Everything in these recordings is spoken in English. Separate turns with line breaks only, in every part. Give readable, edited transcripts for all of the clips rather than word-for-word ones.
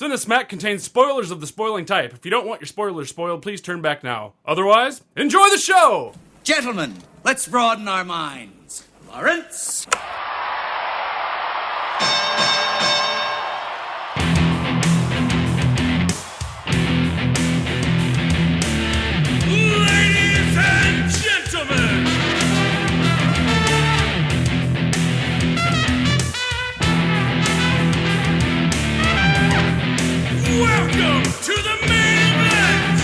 Cinesmack contains spoilers of the spoiling type. If you don't want your spoilers spoiled, please turn back now. Otherwise, enjoy the show!
Gentlemen, let's broaden our minds. Lawrence?
Ladies and gentlemen! Welcome to the main event!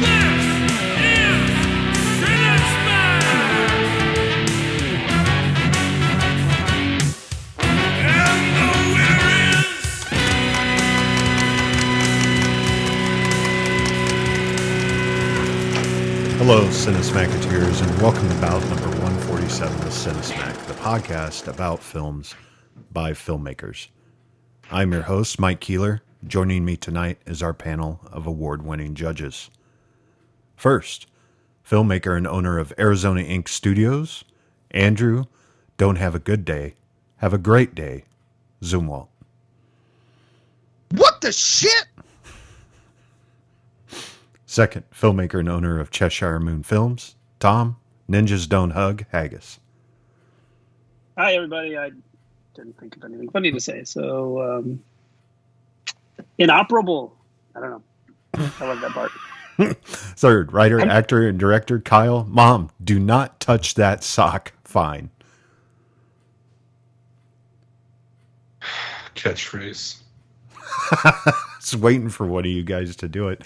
This is Cinesmack! And the winner is...
Hello, Cinesmacketeers, and welcome to bout number 147 of Cinesmack, the podcast about films by filmmakers. I'm your host, Mike Keeler. Joining me tonight is our panel of award-winning judges. First, filmmaker and owner of Arizona Inc. Studios, Andrew, don't have a good day, have a great day, Zumwalt.
What the shit?
Second, filmmaker and owner of Cheshire Moon Films, Tom, Ninjas Don't Hug, Haggis.
Hi, everybody. I didn't think of anything funny to say. So, inoperable. I don't know. I love that part.
Third, writer, actor, and director, Kyle. Mom, do not touch that sock. Fine.
Catchphrase.
Just waiting for one of you guys to do it.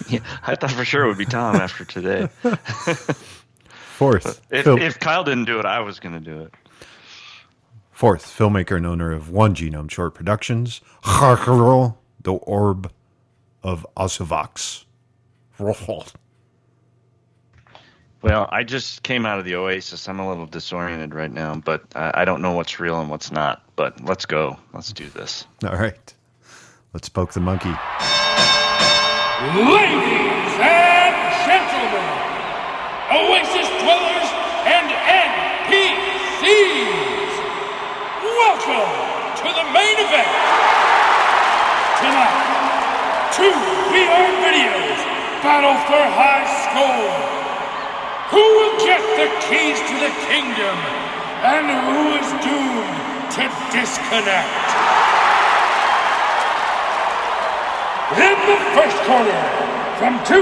Yeah, I thought for sure it would be Tom after today.
Fourth,
if Kyle didn't do it, I was going to do it.
Fourth, filmmaker and owner of One Genome Short Productions, the Orb of Osavox.
Well, I just came out of the Oasis. I'm a little disoriented right now, but I don't know what's real and what's not. But let's go. Let's do this.
All right. Let's poke the monkey.
Ladies and gentlemen, Oasis dwellers and NPCs, welcome to the main event. Tonight, 2 VR videos battle for high score. Who will get the keys to the kingdom, and who is doomed to disconnect? In the first corner, from 2018,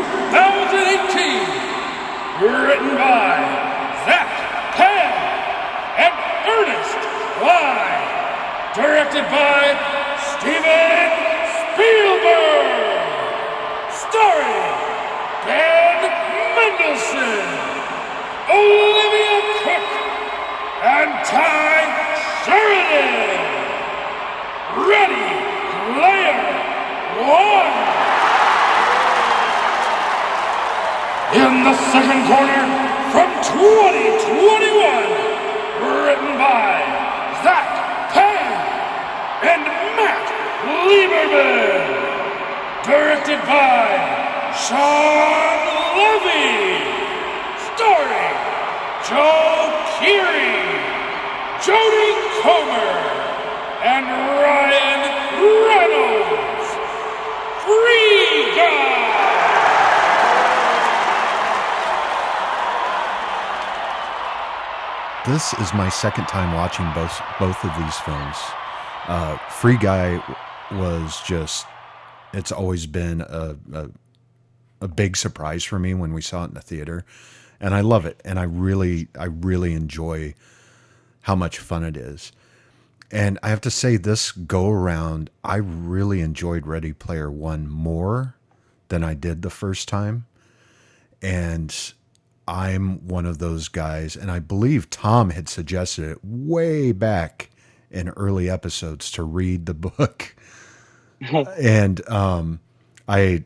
written by Zach Penn and Ernest Cline, directed by Steven Spielberg, starring Ben Mendelsohn, Olivia Cook, and Ty Sheridan. Ready, player one. In the second corner, from 2021, written by Zach Penn and Matt Lieberman, directed by Sean Levy, starring Joe Keery, Jodie Comer, and Ryan Reynolds. Free Guy!
This is my second time watching both of these films. Free Guy was just, it's always been a big surprise for me when we saw it in the theater. And I love it. And I really enjoy how much fun it is. And I have to say, this go around, I really enjoyed Ready Player One more than I did the first time. And I'm one of those guys, and I believe Tom had suggested it way back in early episodes to read the book. And I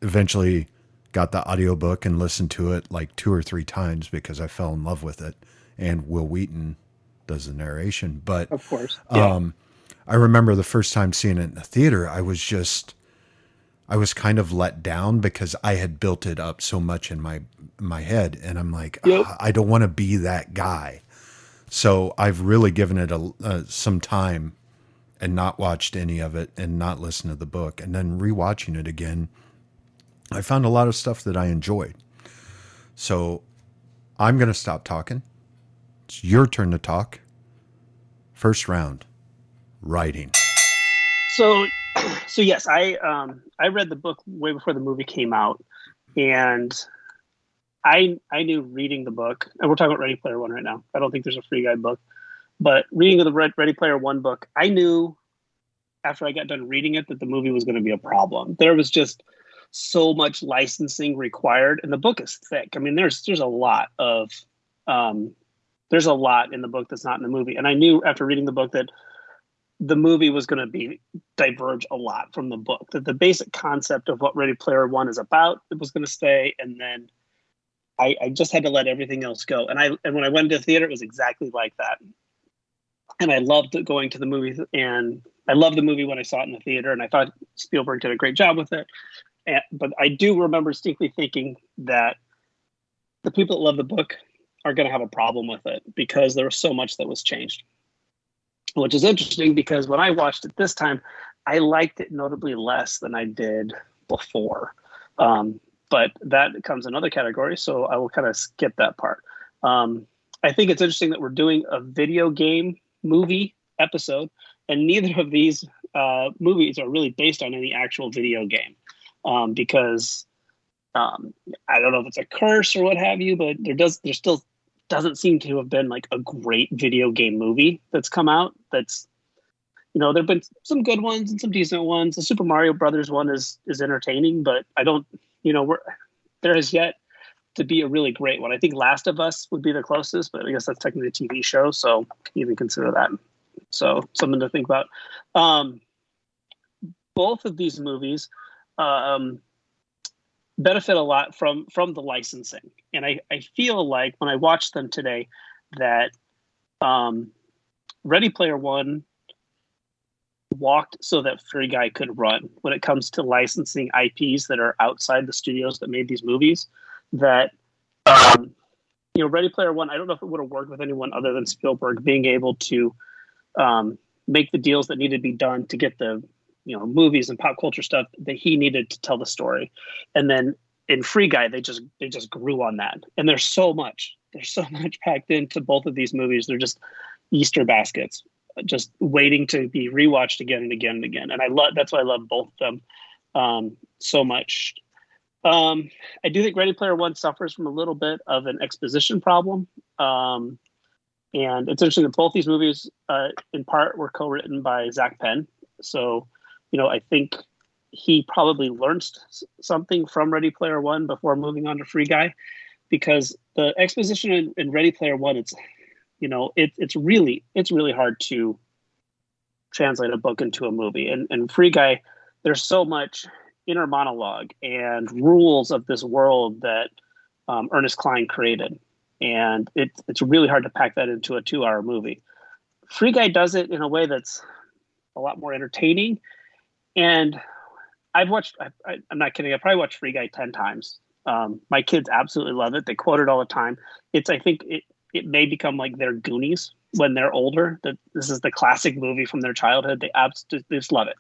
eventually got the audiobook and listened to it like 2 or 3 times because I fell in love with it. And Will Wheaton does the narration. But
Of course. Yeah.
I remember the first time seeing it in the theater, I was kind of let down because I had built it up so much in my head. And I'm like, I don't want to be that guy. So I've really given it some time and not watched any of it and not listened to the book. And then rewatching it again, I found a lot of stuff that I enjoyed. So I'm going to stop talking. It's your turn to talk. First round, writing.
So, so yes, I read the book way before the movie came out, and I knew reading the book, and we're talking about Ready Player One right now. I don't think there's a Free Guy book, but reading the Ready Player One book, I knew after I got done reading it that the movie was going to be a problem. There was just so much licensing required, and the book is thick. I mean, there's a lot of there's a lot in the book that's not in the movie, and I knew after reading the book that the movie was going to be diverge a lot from the book. That the basic concept of what Ready Player One is about it was going to stay, and then I just had to let everything else go. And when I went to the theater, it was exactly like that. And I loved going to the movie, and I loved the movie when I saw it in the theater, and I thought Spielberg did a great job with it. But I do remember distinctly thinking that the people that love the book are going to have a problem with it because there was so much that was changed. Which is interesting because when I watched it this time, I liked it notably less than I did before. But that comes in another category, so I will kind of skip that part. I think it's interesting that we're doing a video game movie episode, and neither of these movies are really based on any actual video game. Because I don't know if it's a curse or what have you, but there still doesn't seem to have been like a great video game movie that's come out. That's, there have been some good ones and some decent ones. The Super Mario Brothers one is entertaining, but I don't, there has yet to be a really great one. I think Last of Us would be the closest, but I guess that's technically a TV show, so even consider that. So something to think about. Both of these movies benefit a lot from the licensing. And I feel like when I watched them today that Ready Player One walked so that Free Guy could run when it comes to licensing IPs that are outside the studios that made these movies. That, Ready Player One, I don't know if it would have worked with anyone other than Spielberg being able to make the deals that needed to be done to get the movies and pop culture stuff that he needed to tell the story. And then in Free Guy, they just grew on that. And there's so much packed into both of these movies. They're just Easter baskets, just waiting to be rewatched again and again and again. And that's why I love both of them so much. I do think Ready Player One suffers from a little bit of an exposition problem. And it's interesting that both these movies, in part, were co-written by Zach Penn. So, I think he probably learned something from Ready Player One before moving on to Free Guy, because the exposition in Ready Player One, it's really hard to translate a book into a movie. And Free Guy, there's so much inner monologue and rules of this world that Ernest Cline created. And it's really hard to pack that into a 2-hour movie. Free Guy does it in a way that's a lot more entertaining. And I'm not kidding, I probably watched Free Guy 10 times. My kids absolutely love it. They quote it all the time. I think it may become like their Goonies when they're older. That this is the classic movie from their childhood. They just love it.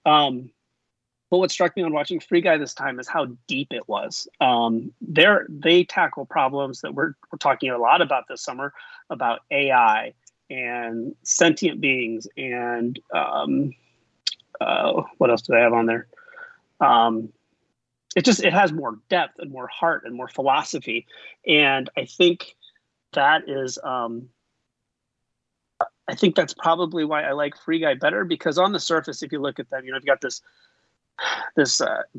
But what struck me on watching Free Guy this time is how deep it was. They tackle problems that we're talking a lot about this summer, about AI and sentient beings and what else do they have on there? It has more depth and more heart and more philosophy. And I think that is, I think that's probably why I like Free Guy better, because on the surface, if you look at them, you've got this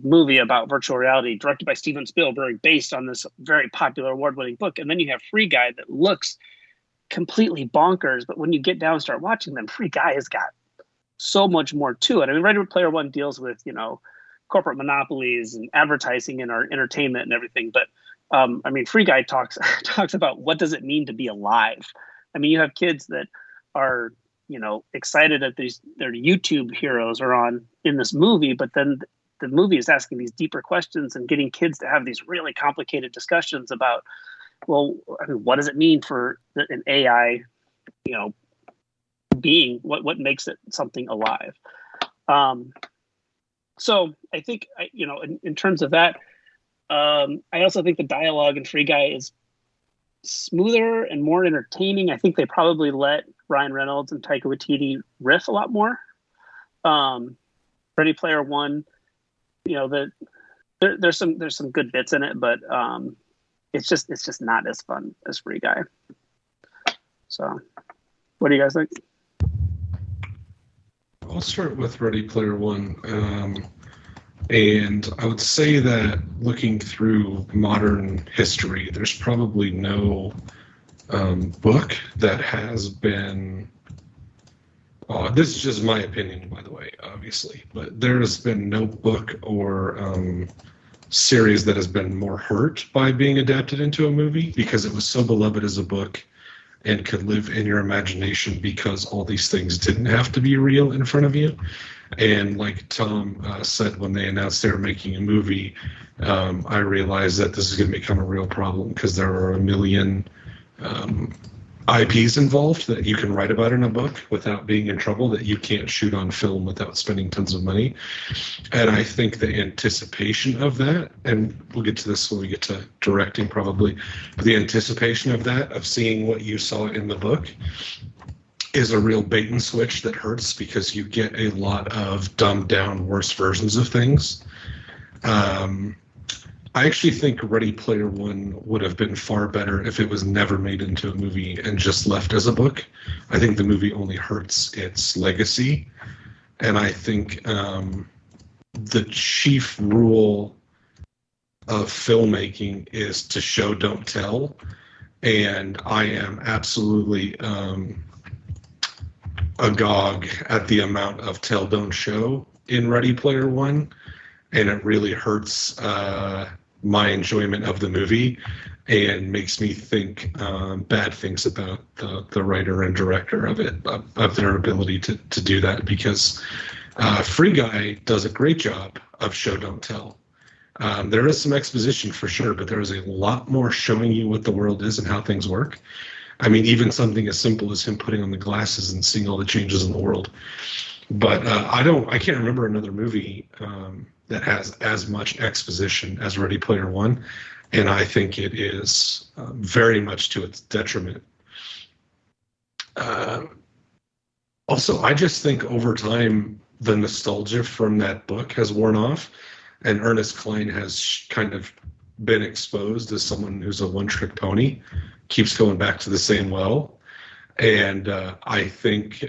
movie about virtual reality directed by Steven Spielberg based on this very popular award-winning book. And then you have Free Guy that looks completely bonkers. But when you get down and start watching them, Free Guy has got so much more to it. I mean, Ready Player One deals with, corporate monopolies and advertising and our entertainment and everything. But Free Guy talks about what does it mean to be alive. I mean, you have kids that are, excited that their YouTube heroes are on in this movie, but then the movie is asking these deeper questions and getting kids to have these really complicated discussions about, well, what does it mean for an AI, being, what makes it something alive. So I think, in terms of that, I also think the dialogue in Free Guy is smoother and more entertaining. I think they probably let Ryan Reynolds and Taika Waititi riff a lot more. Ready Player One, there's some good bits in it, but it's just not as fun as Free Guy. So, what do you guys think?
I'll start with Ready Player One. And I would say that looking through modern history, there's probably no book that has been. This is just my opinion, by the way, obviously, but there has been no book or series that has been more hurt by being adapted into a movie because it was so beloved as a book and could live in your imagination because all these things didn't have to be real in front of you. And like Tom said, when they announced they were making a movie, I realized that this is going to become a real problem because there are a million IPs involved that you can write about in a book without being in trouble, that you can't shoot on film without spending tons of money. And I think the anticipation of that, and we'll get to this when we get to directing probably, but the anticipation of that, of seeing what you saw in the book, is a real bait and switch that hurts because you get a lot of dumbed down, worse versions of things. I actually think Ready Player One would have been far better if it was never made into a movie and just left as a book. I think the movie only hurts its legacy. And I think the chief rule of filmmaking is to show, don't tell. And I am absolutely agog at the amount of tell, don't show in Ready Player One. And it really hurts my enjoyment of the movie and makes me think bad things about the writer and director of it, of their ability to do that, because Free Guy does a great job of show, don't tell. There is some exposition for sure, but there is a lot more showing you what the world is and how things work. I mean, even something as simple as him putting on the glasses and seeing all the changes in the world. But I can't remember another movie that has as much exposition as Ready Player One, and I think it is very much to its detriment. Also, I just think over time the nostalgia from that book has worn off, and Ernest Cline has kind of been exposed as someone who's a one-trick pony, keeps going back to the same well. And I think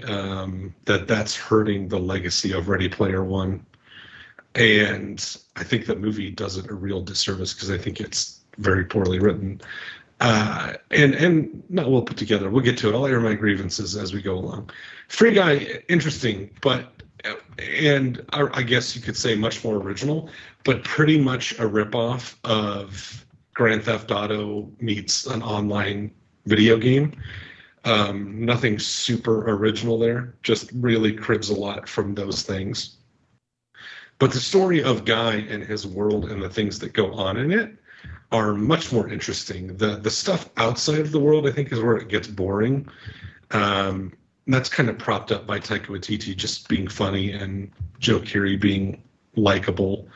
that's hurting the legacy of Ready Player One. And I think the movie does it a real disservice because I think it's very poorly written. And not well put together. We'll get to it. I'll air my grievances as we go along. Free Guy, interesting, and I guess you could say much more original, but pretty much a ripoff of Grand Theft Auto meets an online video game. Nothing super original there, just really cribs a lot from those things. But the story of Guy and his world and the things that go on in it are much more interesting. The stuff outside of the world, I think, is where it gets boring. That's kind of propped up by Taika Waititi just being funny and Joe Keery being likable.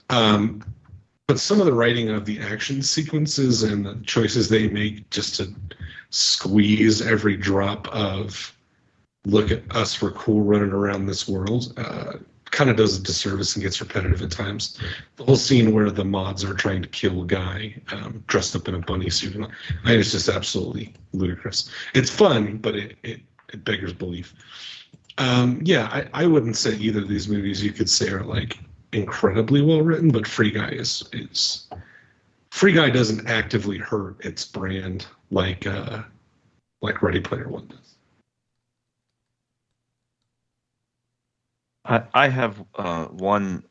But some of the writing of the action sequences and the choices they make just to squeeze every drop of look at us, we're cool running around this world, kind of does a disservice and gets repetitive at times. The whole scene where the mods are trying to kill a guy dressed up in a bunny suit, it's just absolutely ludicrous. It's fun, but it beggars belief. I wouldn't say either of these movies you could say are like incredibly well written, but Free Guy is Free Guy doesn't actively hurt its brand like Ready Player One does.
I have one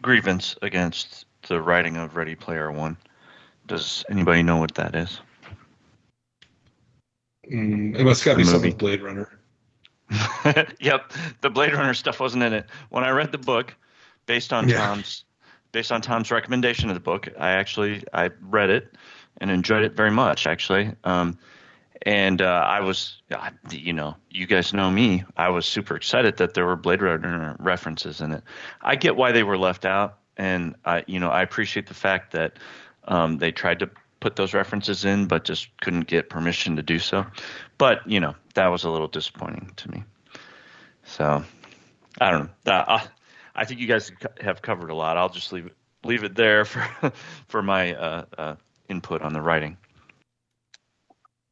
grievance against the writing of Ready Player One. Does anybody know what that is?
It must got to be something with Blade Runner.
Yep, the Blade Runner stuff wasn't in it. When I read the book, based on Tom's recommendation of the book, I read it and enjoyed it very much, actually. And I was, you guys know me. I was super excited that there were Blade Runner references in it. I get why they were left out, and I appreciate the fact that they tried to put those references in, but just couldn't get permission to do so. But that was a little disappointing to me. So I don't know. I think you guys have covered a lot. I'll just leave it there for my input on the writing.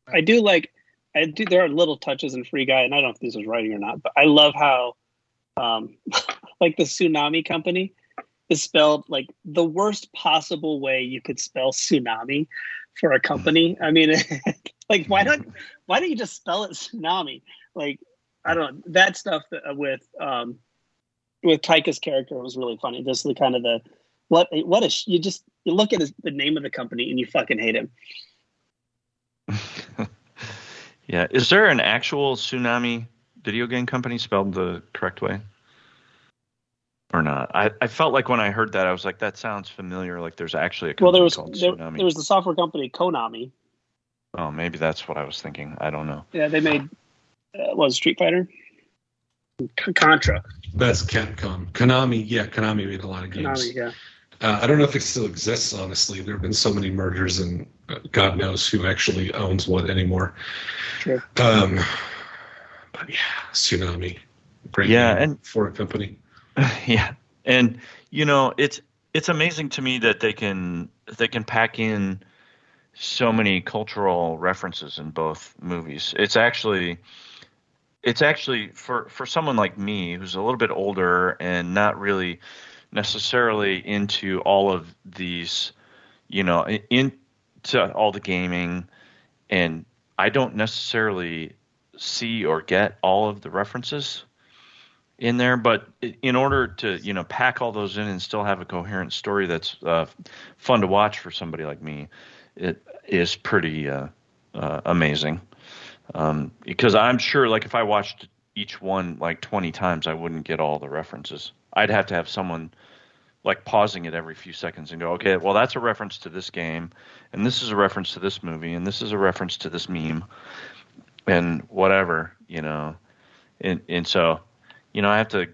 There are little touches in Free Guy, and I don't know if this is writing or not, but I love how, like the Tsunami Company is spelled like the worst possible way you could spell tsunami for a company. I mean, like why don't you just spell it tsunami? Like, I don't know, that stuff with Taika's character was really funny. Just the kind of the you look at the name of the company and you fucking hate him.
Yeah. Is there an actual Tsunami video game company spelled the correct way? Or not? I felt like when I heard that, I was like, that sounds familiar. Like there's actually a company called Tsunami.
There was the software company Konami.
Oh, maybe that's what I was thinking. I don't know.
Yeah, they made, Street Fighter? Contra.
That's Capcom. Konami made a lot of games.
Konami, yeah.
I don't know if it still exists, honestly. There have been so many mergers, and God knows who actually owns what anymore.
Sure.
But yeah, Tsunami. Great name
and
for a company.
Yeah. And, it's amazing to me that they can pack in so many cultural references in both movies. It's actually for someone like me who's a little bit older and not really necessarily into all of these, into all the gaming, and I don't necessarily see or get all of the references in there, but in order to, pack all those in and still have a coherent story that's fun to watch for somebody like me, it is pretty amazing. Because I'm sure, like, if I watched each one like 20 times, I wouldn't get all the references. I'd have to have someone like pausing it every few seconds and go, okay, well, that's a reference to this game, and this is a reference to this movie, and this is a reference to this meme, and whatever, and so, I have to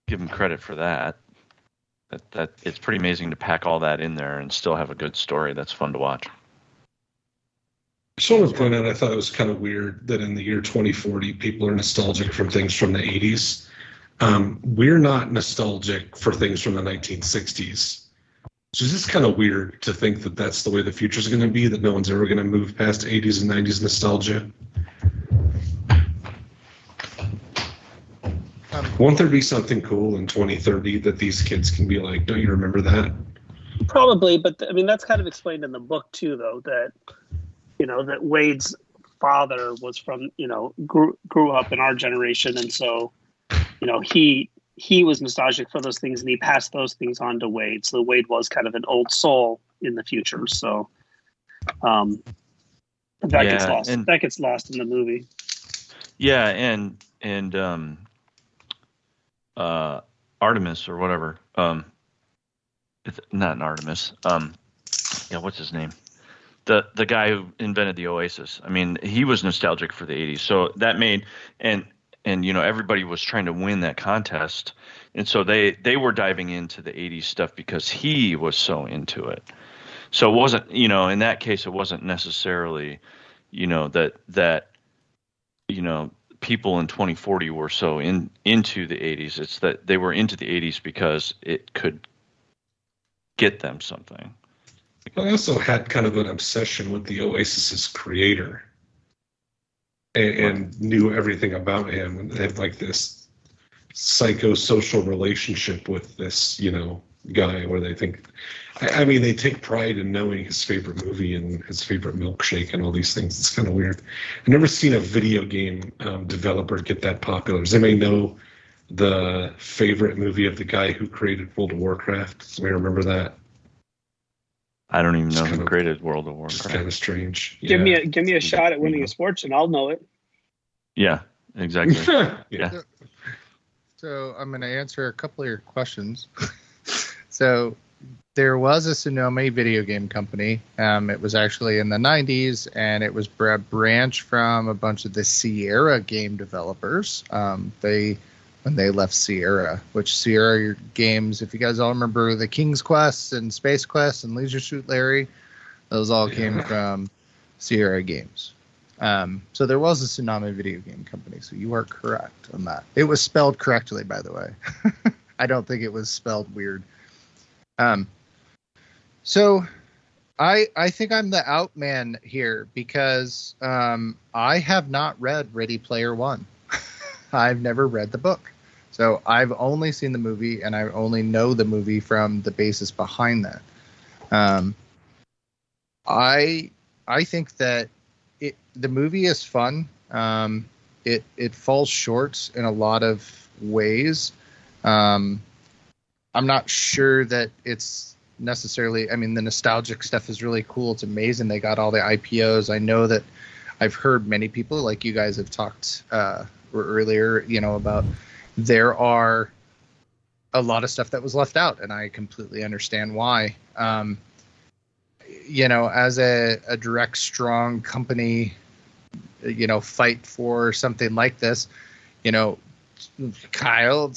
give them credit for that. That it's pretty amazing to pack all that in there and still have a good story that's fun to watch.
I just want to point out, I thought it was kind of weird that in the year 2040, people are nostalgic from things from the 80s. We're not nostalgic for things from the 1960s. So it's just kind of weird to think that that's the way the future is going to be, that no one's ever going to move past 80s and 90s nostalgia. Won't there be something cool in 2030 that these kids can be like, don't you remember that?
Probably, but I mean, that's kind of explained in the book too, though, that, that Wade's father was from, grew up in our generation. And so, he was nostalgic for those things and he passed those things on to Wade. So Wade was kind of an old soul in the future. So gets lost. That gets lost in the movie.
Yeah. And Artemis or whatever. It's not an Artemis. What's his name? The guy who invented the Oasis. I mean, he was nostalgic for the 80s. So that made and everybody was trying to win that contest. And so they were diving into the 80s stuff because he was so into it. So it wasn't, in that case, it wasn't necessarily, that people in 2040 were so into the 80s. It's that they were into the 80s because it could get them something.
I also had kind of an obsession with the Oasis's creator and knew everything about him. And they have like this psychosocial relationship with this, guy where they think, they take pride in knowing his favorite movie and his favorite milkshake and all these things. It's kind of weird. I've never seen a video game developer get that popular. Does anybody know the favorite movie of the guy who created World of Warcraft? Does anybody remember that?
I don't even know who created World of Warcraft.
It's kind of strange.
Give me a shot at winning a sports and I'll know it.
Yeah, exactly.
So I'm going to answer a couple of your questions. So there was a Tsunami video game company. It was actually in the 90s, and it was a branch from a bunch of the Sierra game developers. When they left Sierra, which Sierra games, if you guys all remember the King's Quest and Space Quest and Leisure Suit Larry, those all came from Sierra Games. So there was a Tsunami video game company, so you are correct on that. It was spelled correctly, by the way. I don't think it was spelled weird. So I think I'm the out man here because I have not read Ready Player One. I've never read the book. So I've only seen the movie, and I only know the movie from the basis behind that. I think that the movie is fun. It falls short in a lot of ways. I'm not sure that it's necessarily, I mean, the nostalgic stuff is really cool. It's amazing. They got all the IPOs. I know that I've heard many people, like you guys have talked earlier, about there are a lot of stuff that was left out, and I completely understand why. As a direct, strong company, fight for something like this, Kyle,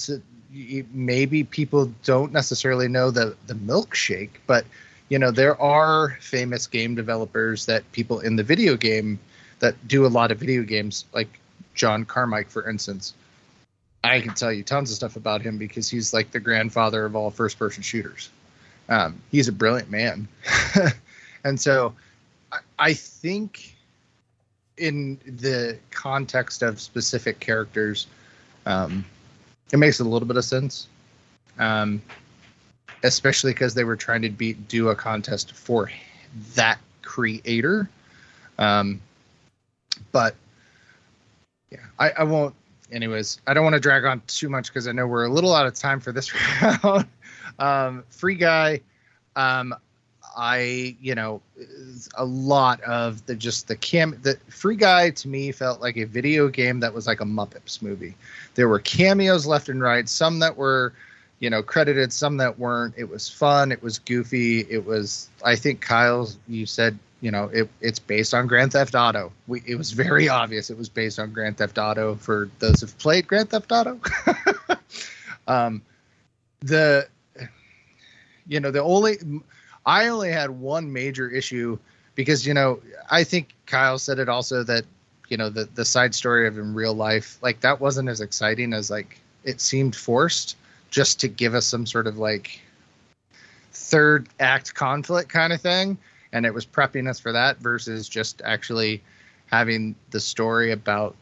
maybe people don't necessarily know the milkshake, but there are famous game developers that people in the video game that do a lot of video games, like John Carmack, for instance. I can tell you tons of stuff about him because he's like the grandfather of all first-person shooters. He's a brilliant man. And so I think in the context of specific characters, it makes a little bit of sense, especially because they were trying to do a contest for that creator. But yeah, I won't. Anyways, I don't want to drag on too much because I know we're a little out of time for this round. Free Guy, a lot of the Free Guy to me felt like a video game that was like a Muppets movie. There were cameos left and right, some that were, credited, some that weren't. It was fun. It was goofy. It was, I think, Kyle, you said, it's based on Grand Theft Auto. It was very obvious it was based on Grand Theft Auto for those who've played Grand Theft Auto. I only had one major issue because, I think Kyle said it also that, the side story of in real life, like that wasn't as exciting as like it seemed forced just to give us some sort of like third act conflict kind of thing. And it was prepping us for that versus just actually having the story about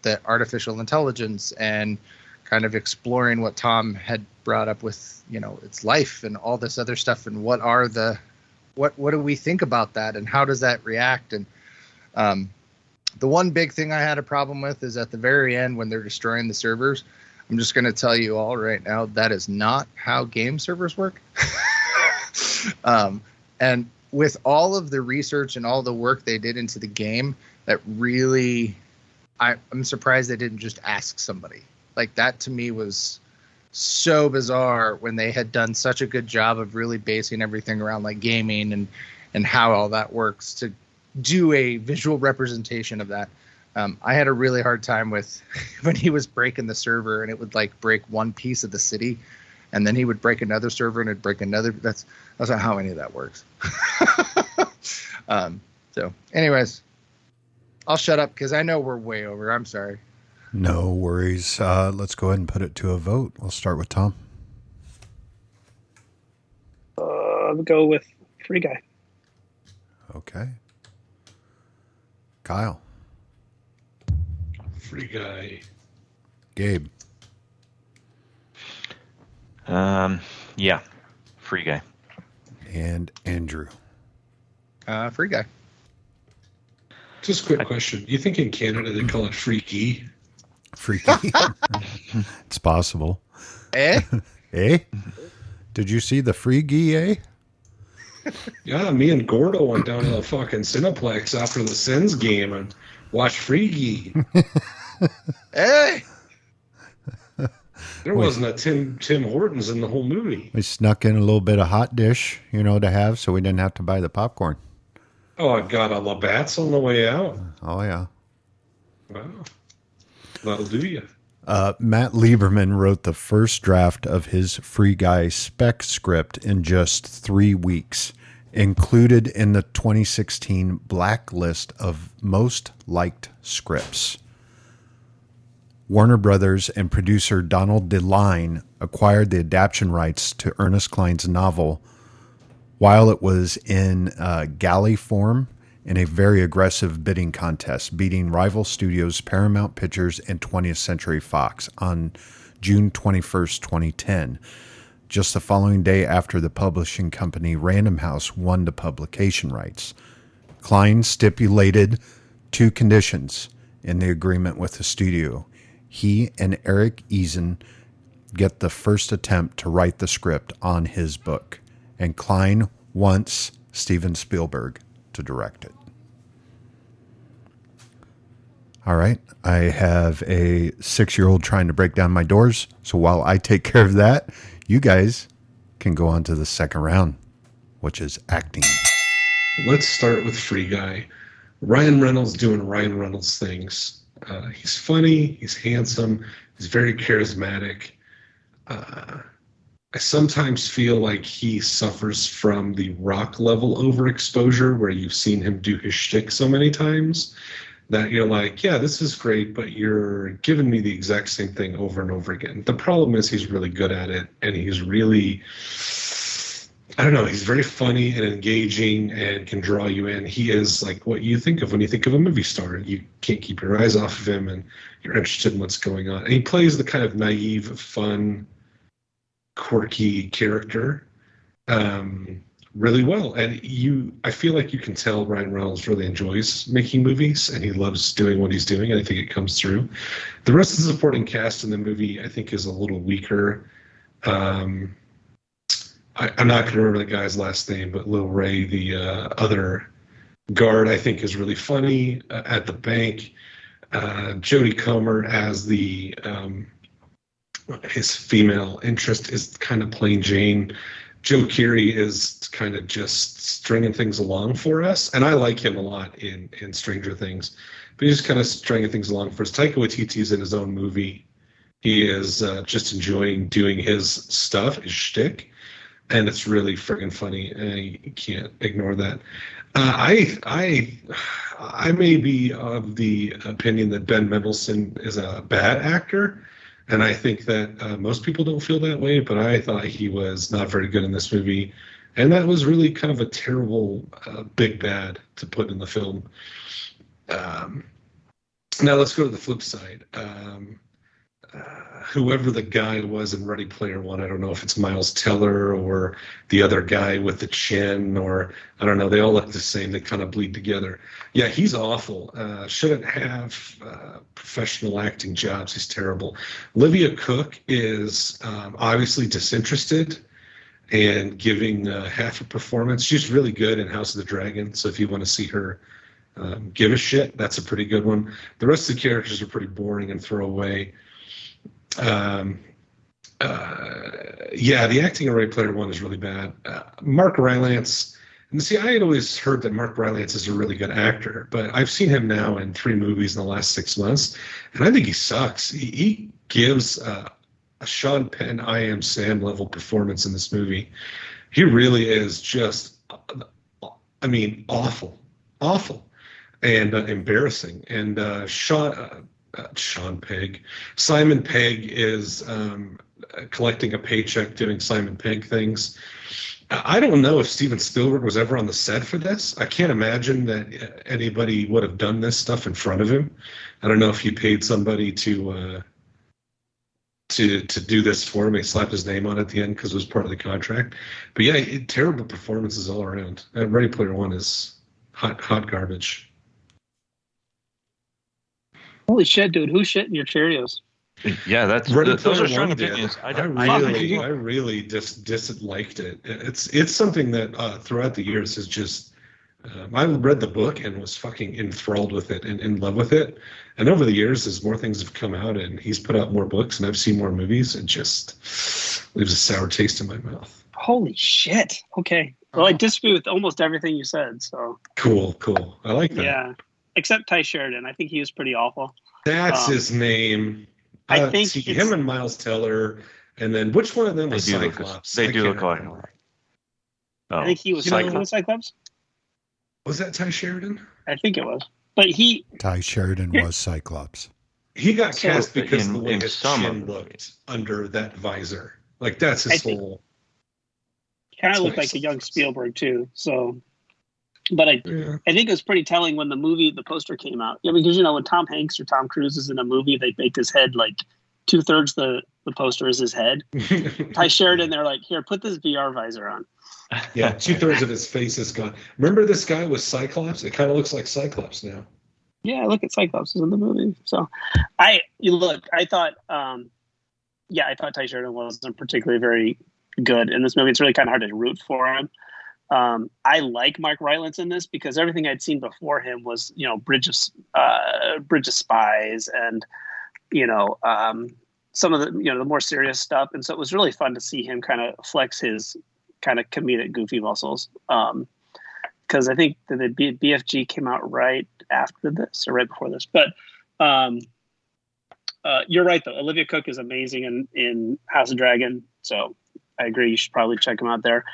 the artificial intelligence and kind of exploring what Tom had brought up with, its life and all this other stuff. And what do we think about that? And how does that react? And the one big thing I had a problem with is at the very end when they're destroying the servers. I'm just going to tell you all right now, that is not how game servers work. And with all of the research and all the work they did into the game, that really, I'm surprised they didn't just ask somebody. Like that to me was so bizarre when they had done such a good job of really basing everything around like gaming and how all that works to do a visual representation of that. I had a really hard time with when he was breaking the server and it would like break one piece of the city and then he would break another server and it'd break another. That's not how any of that works. So anyways, I'll shut up because I know we're way over. I'm sorry.
No worries. Let's go ahead and put it to a vote. We'll start with Tom.
I'll go with Free Guy.
Okay. Kyle.
Free Guy.
Gabe.
Yeah. Free Guy.
And Andrew.
Free Guy.
Just a quick question. You think in Canada they call it freaky?
Freaky. It's possible.
Eh?
Eh? Did you see the freaky, eh?
Yeah, me and Gordo went down to the fucking Cineplex after the Sens game and watched Freaky.
Hey!
There wasn't a Tim Hortons in the whole movie.
We snuck in a little bit of hot dish, to have, so we didn't have to buy the popcorn.
Oh, I got a Labatt's on the way out.
Oh, yeah.
Wow. That'll do you.
Matt Lieberman wrote the first draft of his Free Guy spec script in just 3 weeks, included in the 2016 blacklist of most liked scripts. Warner Brothers and producer Donald DeLine acquired the adaptation rights to Ernest Cline's novel while it was in galley form in a very aggressive bidding contest, beating rival studios Paramount Pictures and 20th Century Fox on June 21st, 2010, just the following day after the publishing company Random House won the publication rights. Cline stipulated 2 conditions in the agreement with the studio. He and Eric Eason get the first attempt to write the script on his book, and Cline wants Steven Spielberg to direct it. All right, I have a 6-year-old trying to break down my doors, so while I take care of that, you guys can go on to the second round, which is acting.
Let's start with Free Guy. Ryan Reynolds doing Ryan Reynolds things. He's funny, he's handsome, he's very charismatic. I sometimes feel like he suffers from the Rock level overexposure, where you've seen him do his shtick so many times that you're like, yeah, this is great, but you're giving me the exact same thing over and over again. The problem is he's really good at it, and he's really, I don't know, he's very funny and engaging and can draw you in. He is like what you think of when you think of a movie star. You can't keep your eyes off of him, and you're interested in what's going on. And he plays the kind of naive, fun, quirky character really well. And I feel like you can tell Ryan Reynolds really enjoys making movies, and he loves doing what he's doing, and I think it comes through. The rest of the supporting cast in the movie, I think, is a little weaker. I'm not going to remember the guy's last name, but Lil Ray, the other guard, I think is really funny at the bank. Jodie Comer as the his female interest is kind of plain Jane. Joe Keery is kind of just stringing things along for us, and I like him a lot in Stranger Things, but he's just kind of stringing things along for us. Taika Waititi's in his own movie. He is just enjoying doing his stuff, his shtick, and it's really friggin' funny, and you can't ignore that. I may be of the opinion that Ben Mendelsohn is a bad actor, and I think that most people don't feel that way, but I thought he was not very good in this movie, and that was really kind of a terrible big bad to put in the film. Now let's go to the flip side. Whoever the guy was in Ready Player One, I don't know if it's Miles Teller or the other guy with the chin, or I don't know. They all look the same. They kind of bleed together. Yeah, he's awful. Shouldn't have professional acting jobs. He's terrible. Olivia Cook is obviously disinterested and giving half a performance. She's really good in House of the Dragon, so if you want to see her give a shit, that's a pretty good one. The rest of the characters are pretty boring and throwaway. The acting in Ready Player One is really bad. Mark Rylance, and see, I had always heard that Mark Rylance is a really good actor, but I've seen him now in 3 movies in the last 6 months, and I think he sucks. He gives a Sean Penn, I Am Sam level performance in this movie. He really is just, awful, and embarrassing. And Simon Pegg is collecting a paycheck doing Simon Pegg things. I don't know if Steven Spielberg was ever on the set for this. I can't imagine that anybody would have done this stuff in front of him. I don't know if he paid somebody to do this for him. He slapped his name on it at the end because it was part of the contract. But yeah, terrible performances all around. Ready Player One is hot garbage.
Holy shit, dude! Who's shitting your Cheerios?
Yeah, those are strong opinions.
I really just disliked it. It's something that throughout the years has just. I read the book and was fucking enthralled with it and in love with it, And over the years, as more things have come out and he's put out more books and I've seen more movies, it just leaves a sour taste in my mouth.
Holy shit. Okay. Well, I disagree with almost everything you said. So
Cool. I like that.
yeah, except Ty Sheridan. I think he was pretty awful.
That's his name.
I think
see
it's-
him and Miles Teller, and then which one of them was
They do look-
Cyclops?
they
I
do
can't
look like-
remember.
Oh,
I think he was Cyclops.
Was that Ty Sheridan?
I think it was. But
Ty Sheridan was Cyclops.
He got
So-
cast because
In-
the way
in
his
some
chin
of the
looked under that visor. Like that's his
I think-
whole.
kind of
That's
looked
nice.
like a young Spielberg too. So, but I think it was pretty telling when the poster came out. Yeah, because when Tom Hanks or Tom Cruise is in a movie, they make his head like 2/3 the poster is his head. Ty Sheridan, they're like, here, put this VR visor on.
Yeah, 2/3 of his face is gone. Remember this guy was Cyclops? It kind of looks like Cyclops now.
Yeah, look at Cyclops is in the movie. So, I thought Ty Sheridan wasn't particularly very good in this movie. It's really kind of hard to root for him. I like Mark Rylance in this because everything I'd seen before him was, Bridge of Spies and, some of the, the more serious stuff. And so it was really fun to see him kind of flex his kind of comedic goofy muscles. Because I think that the BFG came out right after this or right before this. But you're right, though. Olivia Cooke is amazing in House of Dragon. So I agree. You should probably check him out there.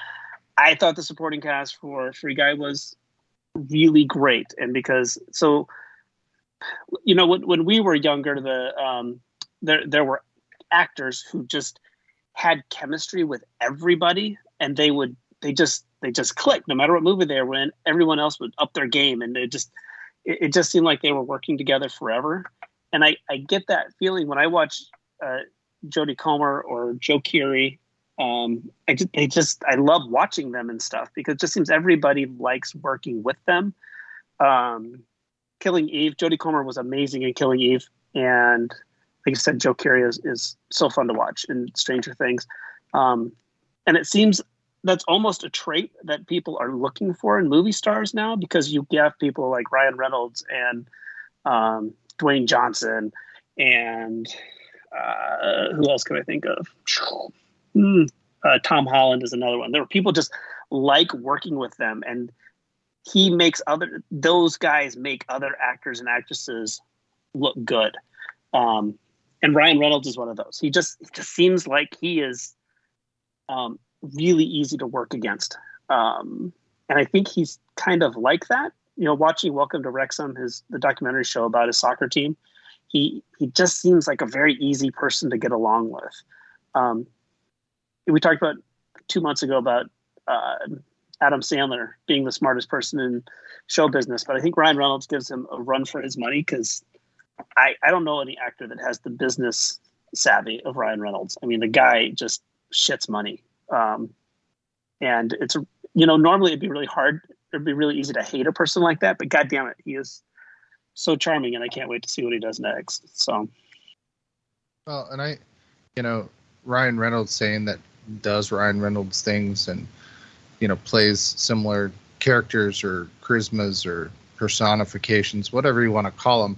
I thought the supporting cast for Free Guy was really great. And because, when we were younger, there were actors who just had chemistry with everybody, and they just clicked no matter what movie they were in. Everyone else would up their game, and it just seemed like they were working together forever. And I get that feeling when I watch Jodie Comer or Joe Keery. I love watching them and stuff because it just seems everybody likes working with them. Killing Eve, Jodie Comer was amazing in Killing Eve, and like I said, Joe Keery is so fun to watch in Stranger Things. And it seems that's almost a trait that people are looking for in movie stars now, because you have people like Ryan Reynolds and Dwayne Johnson and who else can I think of? Tom Holland is another one. There were people just like working with them, and those guys make other actors and actresses look good. And Ryan Reynolds is one of those. He just seems like he is really easy to work against. And I think he's kind of like that. Watching Welcome to Wrexham, the documentary show about his soccer team, he just seems like a very easy person to get along with. We talked about 2 months ago about Adam Sandler being the smartest person in show business, but I think Ryan Reynolds gives him a run for his money because I don't know any actor that has the business savvy of Ryan Reynolds. I mean, the guy just shits money. And it's, normally it'd be really hard. It'd be really easy to hate a person like that, but God damn it, he is so charming, and I can't wait to see what he does next. So,
well, and Ryan Reynolds saying that does Ryan Reynolds things and, plays similar characters or charismas or personifications, whatever you want to call them.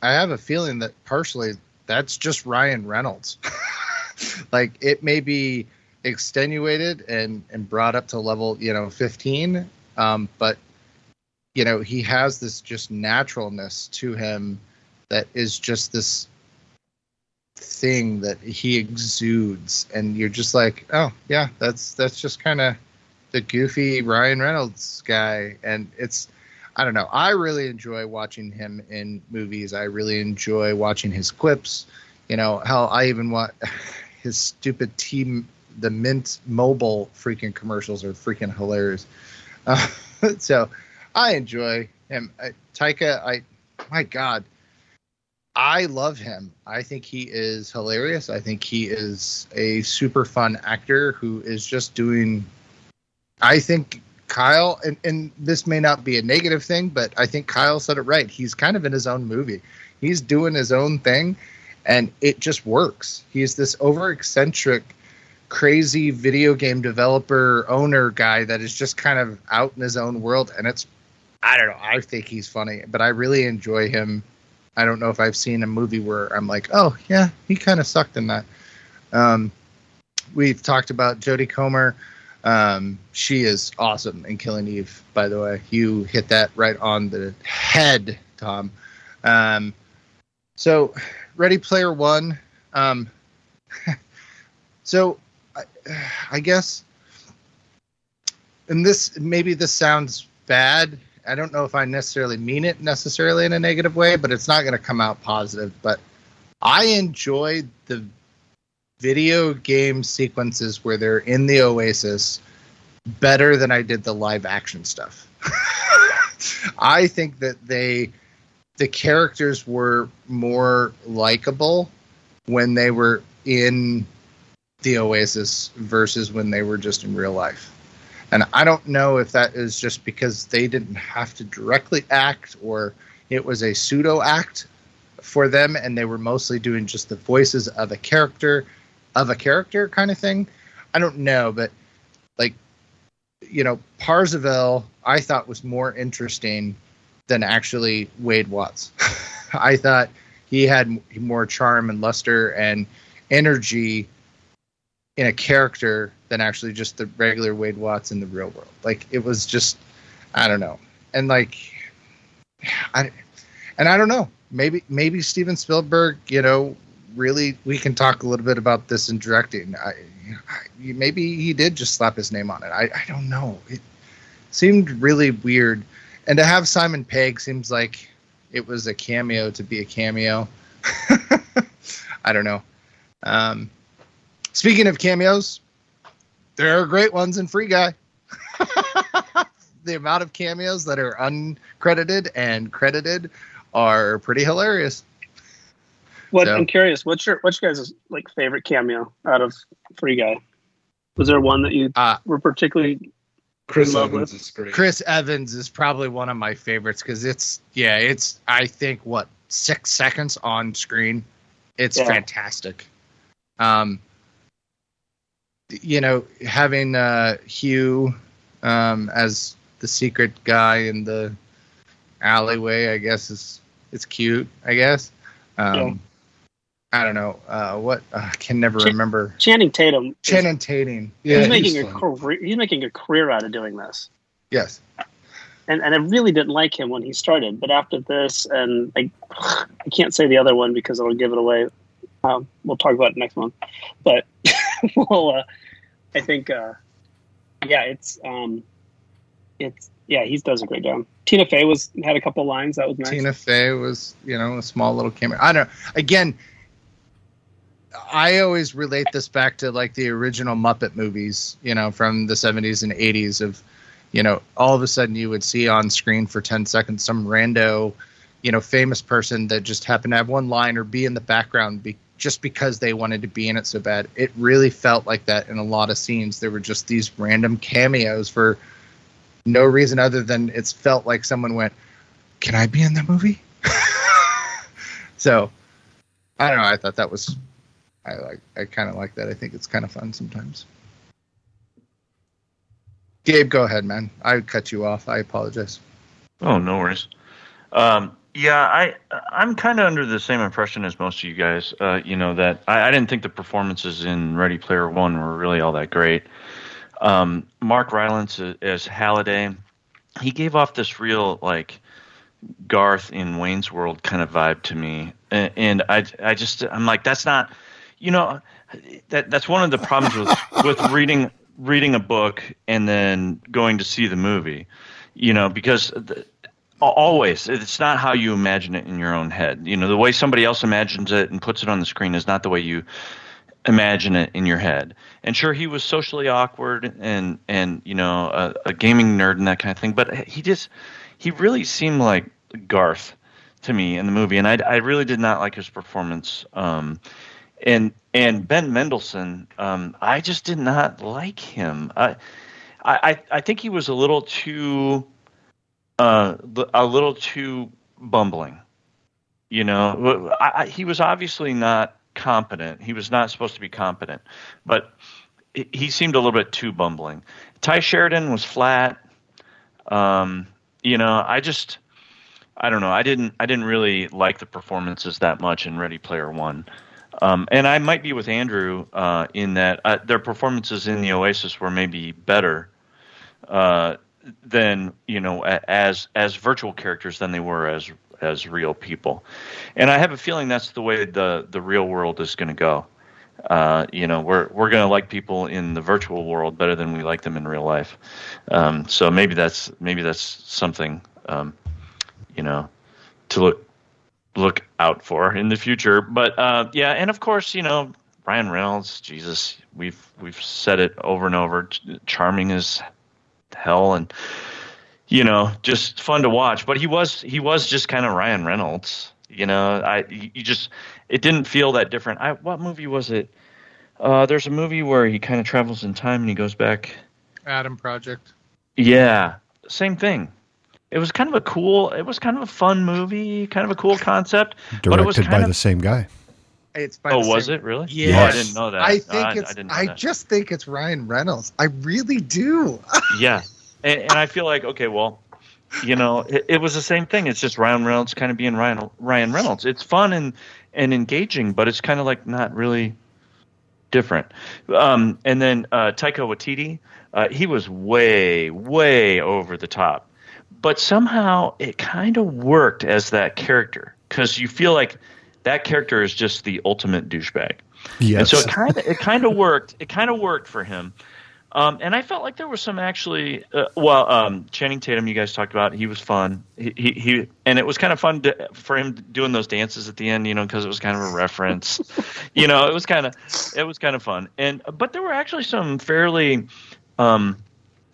I have a feeling that partially that's just Ryan Reynolds. Like, it may be extenuated and brought up to level, 15. But, he has this just naturalness to him that is just this thing that he exudes. And you're just like, oh, yeah, that's just kind of the goofy Ryan Reynolds guy. And I don't know. I really enjoy watching him in movies. I really enjoy watching his quips. Hell, I even want his stupid the Mint Mobile freaking commercials are freaking hilarious. So I enjoy him. Taika, my God, I love him. I think he is hilarious. I think he is a super fun actor who is just doing, I think Kyle, and this may not be a negative thing, but I think Kyle said it right. He's kind of in his own movie. He's doing his own thing, and it just works. He's this over-eccentric, crazy video game developer, owner guy that is just kind of out in his own world, and I don't know, I think he's funny, but I really enjoy him I don't know if I've seen a movie where I'm like, oh yeah, he kind of sucked in that. We've talked about Jodie Comer. She is awesome in Killing Eve, by the way. You hit that right on the head, Tom. So Ready Player One. So I guess, and maybe this sounds bad. I don't know if I necessarily mean it necessarily in a negative way, but it's not going to come out positive. But I enjoyed the video game sequences where they're in the Oasis better than I did the live action stuff. I think that the characters were more likable when they were in the Oasis versus when they were just in real life. And I don't know if that is just because they didn't have to directly act or it was a pseudo act for them and they were mostly doing just the voices of a character kind of thing. I don't know, but like, you know, Parzival I thought was more interesting than actually Wade Watts. I thought he had more charm and luster and energy in a character than actually just the regular Wade Watts in the real world. Like, it was just, I don't know. And like, I don't know. Maybe Steven Spielberg, you know, really, we can talk a little bit about this in directing. Maybe he did just slap his name on it. I don't know. It seemed really weird. And to have Simon Pegg seems like it was a cameo to be a cameo. I don't know. Speaking of cameos, there are great ones in Free Guy. The amount of cameos that are uncredited and credited are pretty hilarious.
I'm curious. What's your guys' like favorite cameo out of Free Guy? Was there one that you were particularly
Chris
in love
Evans
with?
is great.
Chris Evans is probably one of my favorites because it's I think 6 seconds on screen. It's fantastic. You know, having Hugh as the secret guy in the alleyway, I guess it's cute. I guess. I don't know I can never remember.
Channing Tatum.
Channing Tatum.
Yeah, he's making a career out of doing this.
Yes.
And I really didn't like him when he started, but after this, and I can't say the other one because it'll give it away. We'll talk about it next month, but I think he does a great job. Tina Fey had a couple lines that was nice.
Tina Fey was, you know, a small little cameo. I don't know. Again, I always relate this back to like the original Muppet movies, you know, from the 70s and 80s of, you know, all of a sudden you would see on screen for 10 seconds some rando, you know, famous person that just happened to have one line or be in the background just because they wanted to be in it so bad. It really felt like that in a lot of scenes. There were just these random cameos for no reason other than it's felt like someone went, "Can I be in the movie?" So I don't know. I thought that was, I kind of like that. I think it's kind of fun sometimes. Gabe, go ahead, man. I cut you off. I apologize.
Oh, no worries. I'm kind of under the same impression as most of you guys. You know, that I didn't think the performances in Ready Player One were really all that great. Mark Rylance as Halliday, he gave off this real like Garth in Wayne's World kind of vibe to me, and I'm like, that's not, you know, that's one of the problems with reading a book and then going to see the movie, you know, because always it's not how you imagine it in your own head. You know, the way somebody else imagines it and puts it on the screen is not the way you imagine it in your head. And sure, he was socially awkward and you know, a gaming nerd and that kind of thing, but he really seemed like Garth to me in the movie, and I really did not like his performance. And Ben Mendelsohn, I just did not like him. I think he was a little too bumbling. You know, he was obviously not competent. He was not supposed to be competent, but he seemed a little bit too bumbling. Ty Sheridan was flat. You know, I don't know. I didn't really like the performances that much in Ready Player One. And I might be with Andrew in that their performances in the Oasis were maybe better than as virtual characters than they were as real people. And I have a feeling that's the way the real world is going to go. We're going to like people in the virtual world better than we like them in real life. So maybe that's something to look out for in the future. But and of course, Ryan Reynolds, Jesus, we've said it over and over, charming as hell, and just fun to watch. But he was just kind of Ryan Reynolds. It didn't feel that different. What movie was it? There's a movie where he kind of travels in time and he goes back.
Adam Project.
Yeah, same thing. It was kind of a fun movie, kind of a cool concept.
Directed
but it was
by the same guy.
It's by
was it really?
Yes.
Oh, I didn't know that.
I think
I didn't know that.
just think it's Ryan Reynolds. I really do.
Yeah, and I feel like, okay, well, it was the same thing. It's just Ryan Reynolds kind of being Ryan Reynolds. It's fun and engaging, but it's kind of like not really different. And then Taika Waititi, he was way, way over the top. But somehow it kind of worked as that character, because you feel like that character is just the ultimate douchebag.
Yes.
And so it kind of worked. It kind of worked for him. And I felt like there was some actually. Channing Tatum, you guys talked about, he was fun. He and it was kind of fun for him doing those dances at the end, because it was kind of a reference. It was kind of fun. But there were actually some fairly.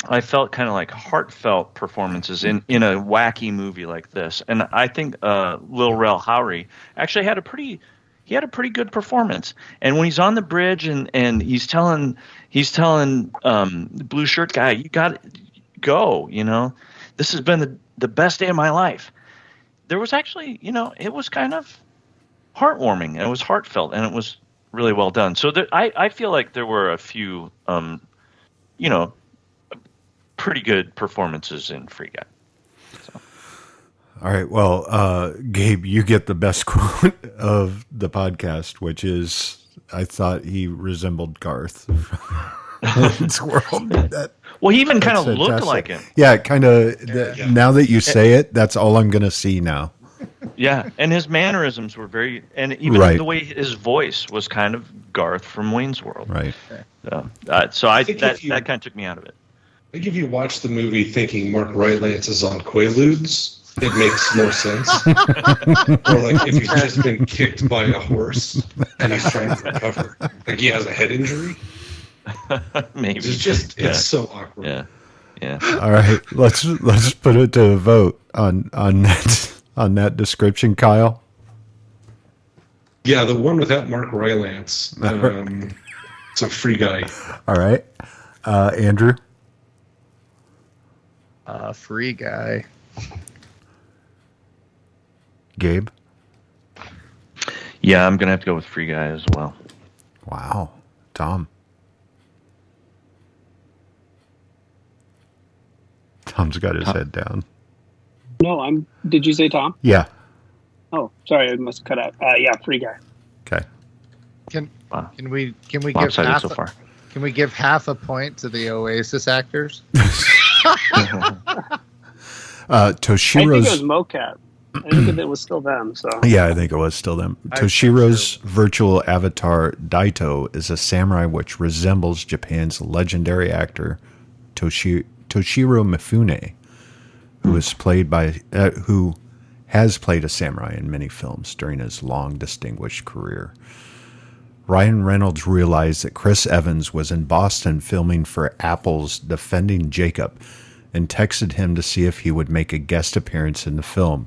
I felt kind of like heartfelt performances in a wacky movie like this, and I think Lil Rel Howery actually had a pretty good performance. And when he's on the bridge and he's telling the blue shirt guy, you got to go, this has been the best day of my life. There was actually, it was kind of heartwarming, and it was heartfelt, and it was really well done. So I feel like there were a few, pretty good performances in Free Guy. So.
All right. Well, Gabe, you get the best quote of the podcast, which is, I thought he resembled Garth. Wayne's World.
Well, he even kind of looked like him.
Yeah, kind of. Now that you say it, that's all I'm going to see now.
Yeah, and his mannerisms were very, and even the way his voice was kind of Garth from Wayne's World.
Right.
So that kind of took me out of it.
I think if you watch the movie thinking Mark Rylance is on Quaaludes, it makes more sense. Or like if he's just been kicked by a horse and he's trying to recover, like he has a head injury.
Maybe
it's so awkward.
Yeah.
All right, let's put it to a vote on that description, Kyle.
Yeah, the one without Mark Rylance. It's a Free Guy.
All right, Andrew.
Free Guy.
Gabe.
Yeah, I'm gonna have to go with Free Guy as well.
Wow, Tom. Tom's got his head down.
No, did you say Tom?
Yeah.
Oh, sorry, I must have cut out. Yeah, Free Guy.
Okay.
Can we give
Lopsided so far.
Can we give half a point to the Oasis actors?
Toshiro's.
I think it was mocap. I think it was still them. So
yeah, I think it was still them. Toshiro's virtual avatar Daito is a samurai which resembles Japan's legendary actor Toshiro Mifune, who has played a samurai in many films during his long, distinguished career. Ryan Reynolds realized that Chris Evans was in Boston filming for Apple's Defending Jacob and texted him to see if he would make a guest appearance in the film.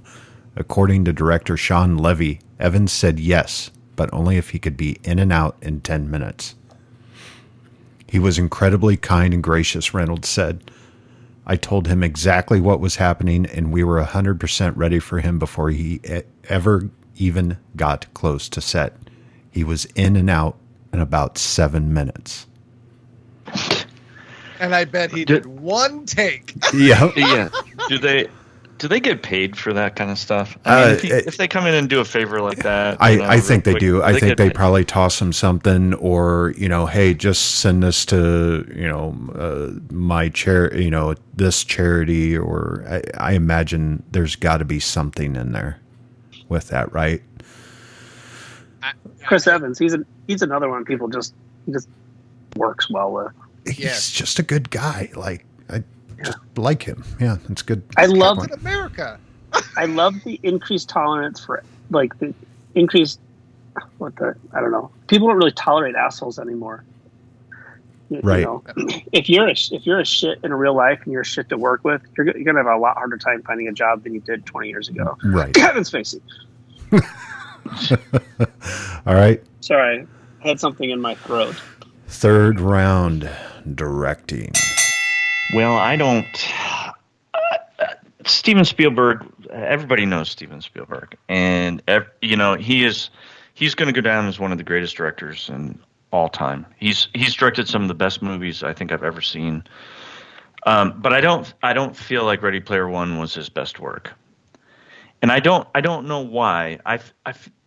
According to director Sean Levy, Evans said yes, but only if he could be in and out in 10 minutes. He was incredibly kind and gracious, Reynolds said. I told him exactly what was happening, and we were 100% ready for him before he ever even got close to set. He was in and out in about 7 minutes.
And I bet he did one take.
Yeah.
Yeah. Do they get paid for that kind of stuff? I mean, if they come in and do a favor like that,
I think they
quick,
do. I think they
paid?
probably toss them something, or hey, just send this to my this charity, or I imagine there's got to be something in there with that, right?
Chris Evans, he's another one people he just works well with.
He's just a good guy. Like I just like him. Yeah, it's good.
I love
America.
I love the increased tolerance for the increased I don't know. People don't really tolerate assholes anymore.
Right.
If you're a shit in real life and you're a shit to work with, you're gonna have a lot harder time finding a job than you did 20 years ago.
Right.
Kevin Spacey.
All right.
Sorry, I had something in my throat.
Third round, directing.
Well, I don't. Steven Spielberg. Everybody knows Steven Spielberg, and he's going to go down as one of the greatest directors in all time. He's directed some of the best movies I think I've ever seen. But I don't feel like Ready Player One was his best work, and I don't know why.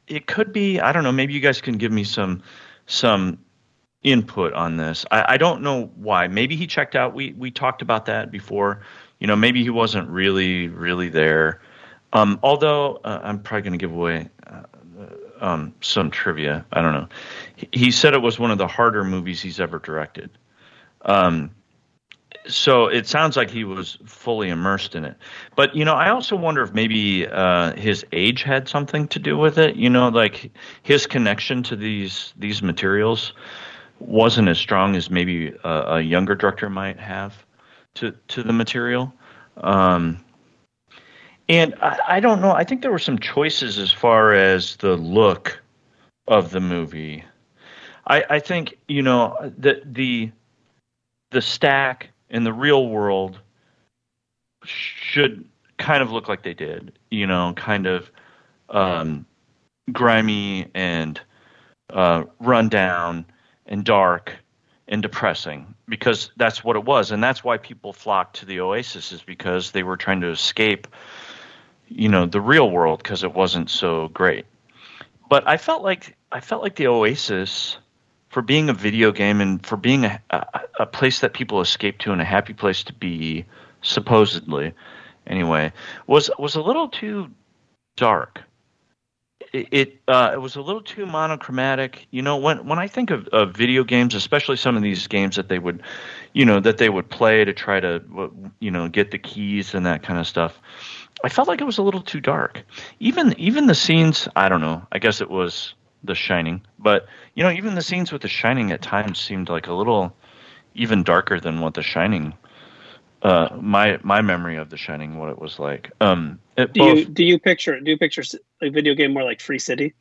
It could be, I don't know. Maybe you guys can give me some input on this. I don't know why. Maybe he checked out. We talked about that before. Maybe he wasn't really there. Although I'm probably going to give away some trivia. I don't know. He said it was one of the harder movies he's ever directed. So it sounds like he was fully immersed in it. But, I also wonder if maybe his age had something to do with it. Like his connection to these materials wasn't as strong as maybe a younger director might have to the material. And I don't know. I think there were some choices as far as the look of the movie. I think, the stack in the real world should kind of look like they did, kind of grimy and run down and dark and depressing, because that's what it was. And that's why people flocked to the Oasis, is because they were trying to escape, the real world, because it wasn't so great. But I felt like the Oasis, for being a video game and for being a place that people escape to and a happy place to be, supposedly, anyway, was a little too dark. It was a little too monochromatic. When I think of video games, especially some of these games that they would play to try to get the keys and that kind of stuff, I felt like it was a little too dark. Even the scenes, I don't know. I guess it was The Shining, but even the scenes with The Shining at times seemed like a little even darker than what The Shining. My memory of The Shining, what it was like. Do you picture
a video game more like Free City?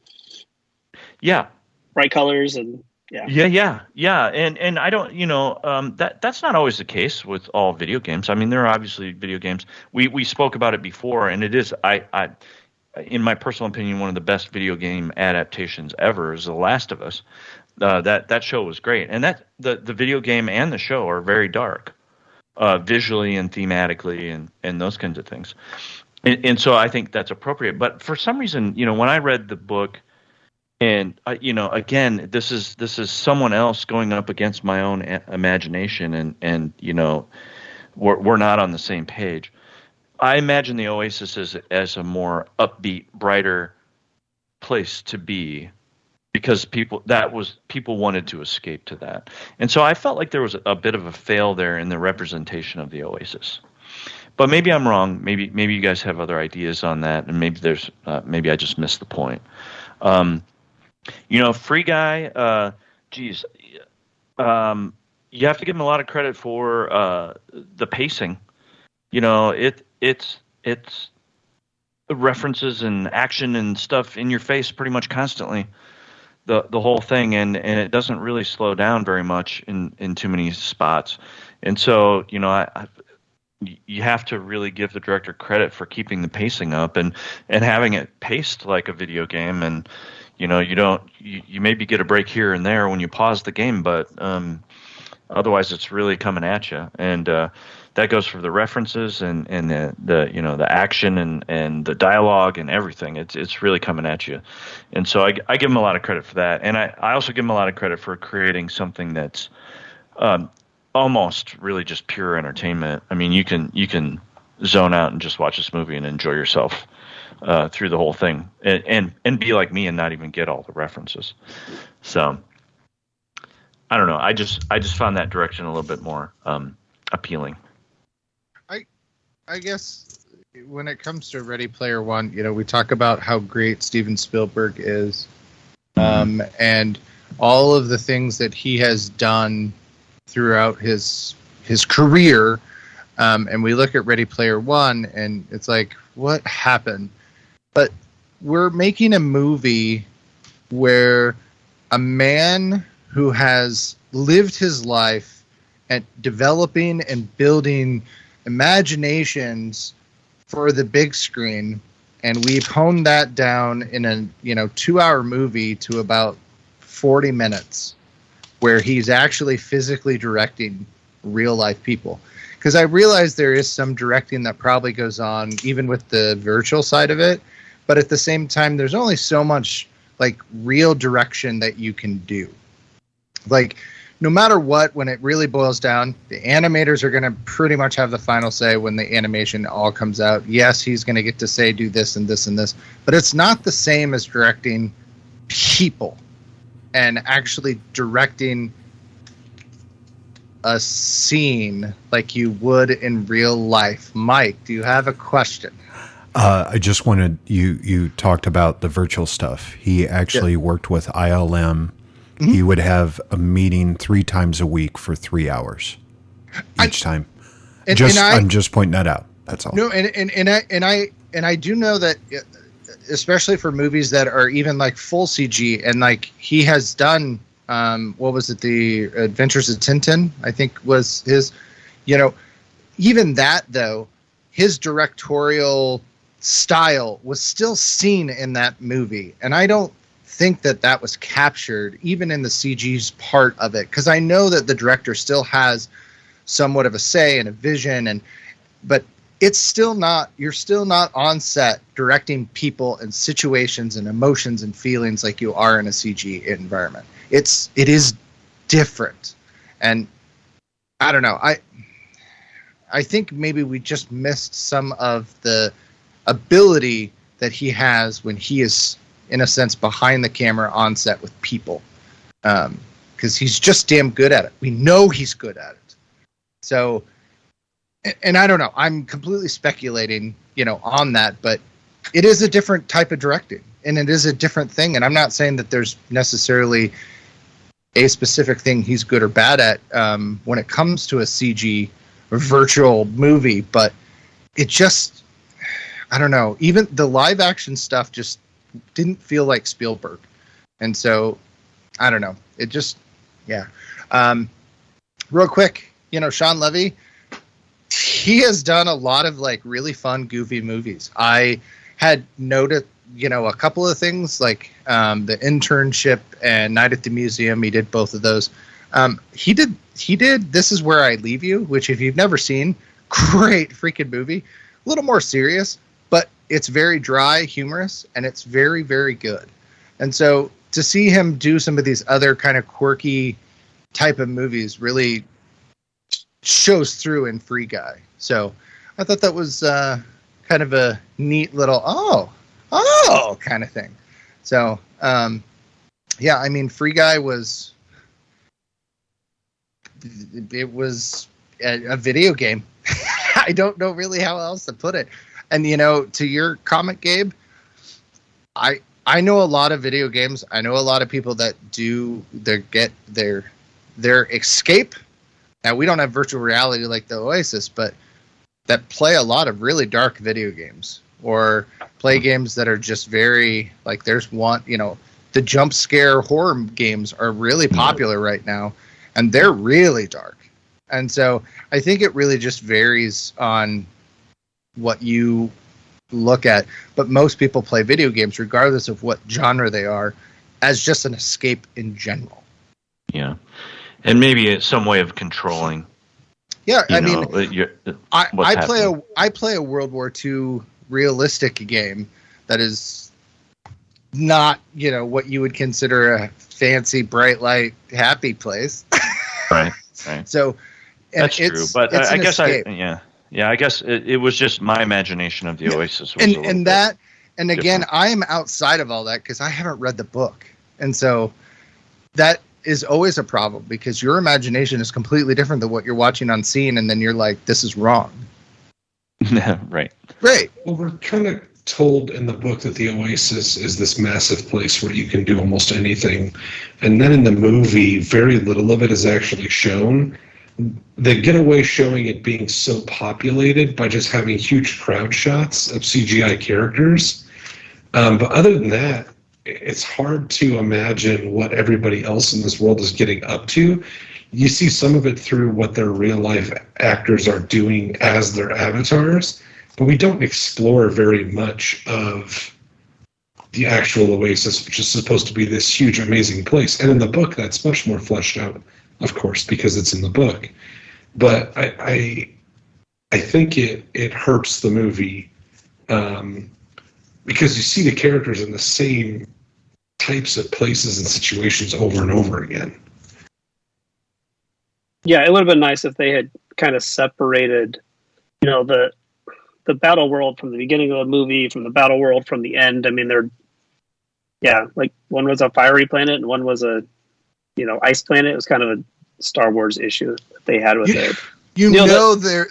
Yeah,
bright colors and
yeah. And I don't, that's not always the case with all video games. I mean, there are obviously video games. We spoke about it before, and it is I in my personal opinion, one of the best video game adaptations ever is The Last of Us. That show was great, and that the video game and the show are very dark, visually and thematically, and those kinds of things. And so I think that's appropriate. But for some reason, when I read the book, and again, this is someone else going up against my own imagination, and we're not on the same page. I imagine the Oasis as a more upbeat, brighter place to be, because people wanted to escape to that. And so I felt like there was a bit of a fail there in the representation of the Oasis. But maybe I'm wrong. Maybe you guys have other ideas on that, and maybe I just missed the point. Free Guy, you have to give him a lot of credit for the pacing. It's references and action and stuff in your face pretty much constantly, the whole thing, and it doesn't really slow down very much in too many spots. And so, you have to really give the director credit for keeping the pacing up and having it paced like a video game. And you maybe get a break here and there when you pause the game, but Otherwise, it's really coming at you, and that goes for the references and the action and the dialogue and everything. It's really coming at you, and so I give him a lot of credit for that, and I also give him a lot of credit for creating something that's almost really just pure entertainment. I mean, you can zone out and just watch this movie and enjoy yourself through the whole thing, and be like me and not even get all the references. So I don't know. I just found that direction a little bit more appealing.
I guess when it comes to Ready Player One, we talk about how great Steven Spielberg is, and all of the things that he has done throughout his career, and we look at Ready Player One, and it's like, what happened? But we're making a movie where a man who has lived his life at developing and building imaginations for the big screen, and we've honed that down in a 2-hour movie to about 40 minutes, where he's actually physically directing real life people. Because I realize there is some directing that probably goes on even with the virtual side of it, but at the same time, there's only so much like real direction that you can do. Like, no matter what, when it really boils down, the animators are going to pretty much have the final say when the animation all comes out. Yes, he's going to get to say, do this and this and this, but it's not the same as directing people and actually directing a scene like you would in real life. Mike, do you have a question?
I just wanted you talked about the virtual stuff. He actually worked with ILM. Mm-hmm. He would have a meeting 3 times a week for 3 hours each time. I'm just pointing that out. That's all.
No, and I do know that, especially for movies that are even like full CG, and like he has done, what was it? The Adventures of Tintin, I think was his. Even that though, his directorial style was still seen in that movie, and I don't think that was captured even in the CG's part of it, because I know that the director still has somewhat of a say and a vision, but it's still not, you're still not on set directing people and situations and emotions and feelings like you are in a CG environment. It is different, and I don't know, I think maybe we just missed some of the ability that he has when he is, in a sense, behind the camera on set with people, because he's just damn good at it. We know he's good at it. So, and I don't know, I'm completely speculating, on that, but it is a different type of directing, and it is a different thing. And I'm not saying that there's necessarily a specific thing he's good or bad at when it comes to a CG or virtual movie, but it just, I don't know, even the live action stuff just didn't feel like Spielberg. And so, I don't know. It just, yeah. Real quick, Sean Levy, he has done a lot of like really fun, goofy movies. I had noted, a couple of things like the Internship and Night at the Museum. He did both of those. He did This Is Where I Leave You, which if you've never seen, great freaking movie. A little more serious, but it's very dry, humorous, and it's very, very good. And so to see him do some of these other kind of quirky type of movies really shows through in Free Guy. So I thought that was kind of a neat little, oh kind of thing. So, yeah, I mean, Free Guy was a video game. I don't know really how else to put it. And, to your comment, Gabe, I know a lot of video games. I know a lot of people that get their escape. Now, we don't have virtual reality like the Oasis, but that play a lot of really dark video games or play games that are just very, like there's one, the jump scare horror games are really popular right now, and they're really dark. And so I think it really just varies on what you look at, but most people play video games regardless of what genre they are as just an escape in general.
Yeah. And maybe some way of controlling.
Yeah, I play a World War II realistic game that is not, what you would consider a fancy, bright light, happy place.
Right.
So
that's true, but I guess I guess it was just my imagination of the Oasis.
Again, I am outside of all that because I haven't read the book, and so that is always a problem because your imagination is completely different than what you're watching on scene, and then you're like, this is wrong.
Right.
Well, we're kind of told in the book that the Oasis is this massive place where you can do almost anything, and then in the movie, very little of it is actually shown. They get away showing it being so populated by just having huge crowd shots of CGI characters. But other than that, it's hard to imagine what everybody else in this world is getting up to. You see some of it through what their real life actors are doing as their avatars, but we don't explore very much of the actual Oasis, which is supposed to be this huge, amazing place. And in the book, that's much more fleshed out, of course, because it's in the book. But I think it hurts the movie because you see the characters in the same types of places and situations over and over again.
Yeah, it would have been nice if they had kind of separated, the battle world from the beginning of the movie, from the battle world from the end. I mean, like one was a fiery planet and one was a, ice planet. It was kind of a Star Wars issue that they had with it.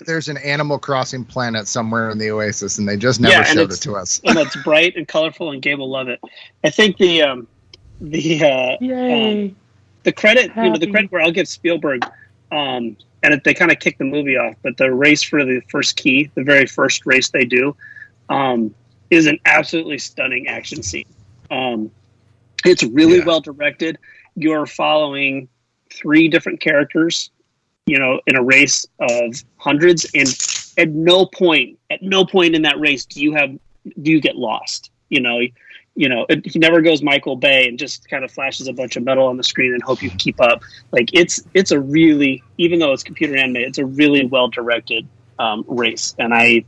There's an Animal Crossing planet somewhere in the Oasis, and they just never showed it to us.
And it's bright and colorful, and Gabe will love it. I think the credit, the credit where I'll give Spielberg, and they kind of kick the movie off, but the race for the first key, the very first race they do, is an absolutely stunning action scene. It's really well directed. You're following 3 different characters, in a race of hundreds, and at no point in that race do you get lost. He never goes Michael Bay and just kind of flashes a bunch of metal on the screen and hope you keep up. Like it's a really, even though it's computer animated, it's a really well directed race, and I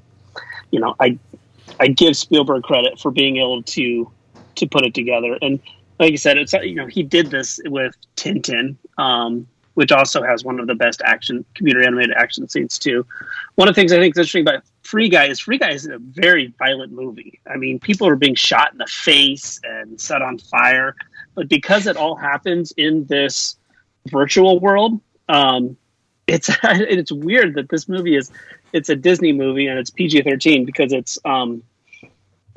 give Spielberg credit for being able to put it together. And like you said, it's he did this with Tintin, which also has one of the best computer animated action scenes too. One of the things I think is interesting about Free Guy is a very violent movie. I mean, people are being shot in the face and set on fire, but because it all happens in this virtual world, it's weird that this movie it's a Disney movie and it's PG-13 because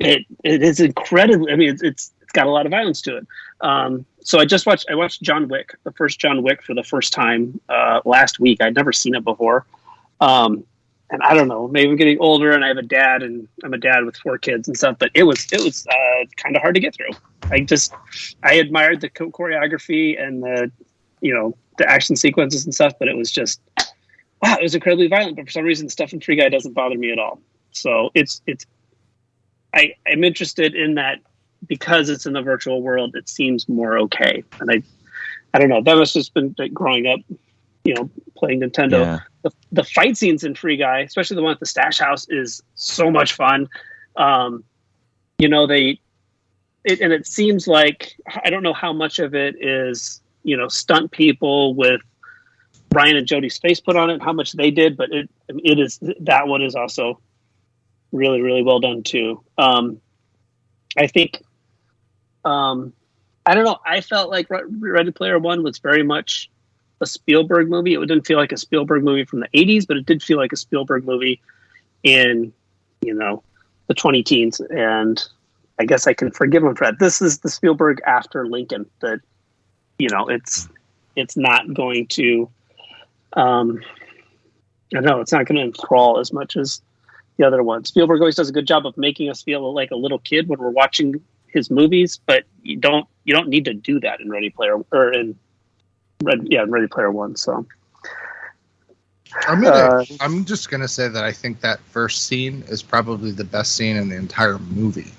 it is incredibly. I mean, it's got a lot of violence to it. So I watched John Wick, the first John Wick, for the first time last week. I'd never seen it before. And I don't know, maybe I'm getting older and I have a dad and I'm a dad with 4 kids and stuff, but it was kind of hard to get through. I admired the choreography and the action sequences and stuff, but it was just, wow, it was incredibly violent. But for some reason, the stuff in Free Guy doesn't bother me at all. So I'm interested in that because it's in the virtual world, it seems more okay. And I don't know, that must just been growing up, playing Nintendo. Yeah. The fight scenes in Free Guy, especially the one at the Stash House, is so much fun. It seems like, I don't know how much of it is, stunt people with Ryan and Jody's face put on it, how much they did, but that one is also really, really well done too. I think, I don't know, I felt like Ready Player One was very much a Spielberg movie. It didn't feel like a Spielberg movie from the 80s, but it did feel like a Spielberg movie in, the 20-teens. And I guess I can forgive him for that. This is the Spielberg after Lincoln that, it's not going to, it's not going to enthrall as much as the other one. Spielberg always does a good job of making us feel like a little kid when we're watching his movies, but you don't need to do that in Ready Player One. So
I'm just gonna say that I think that first scene is probably the best scene in the entire movie.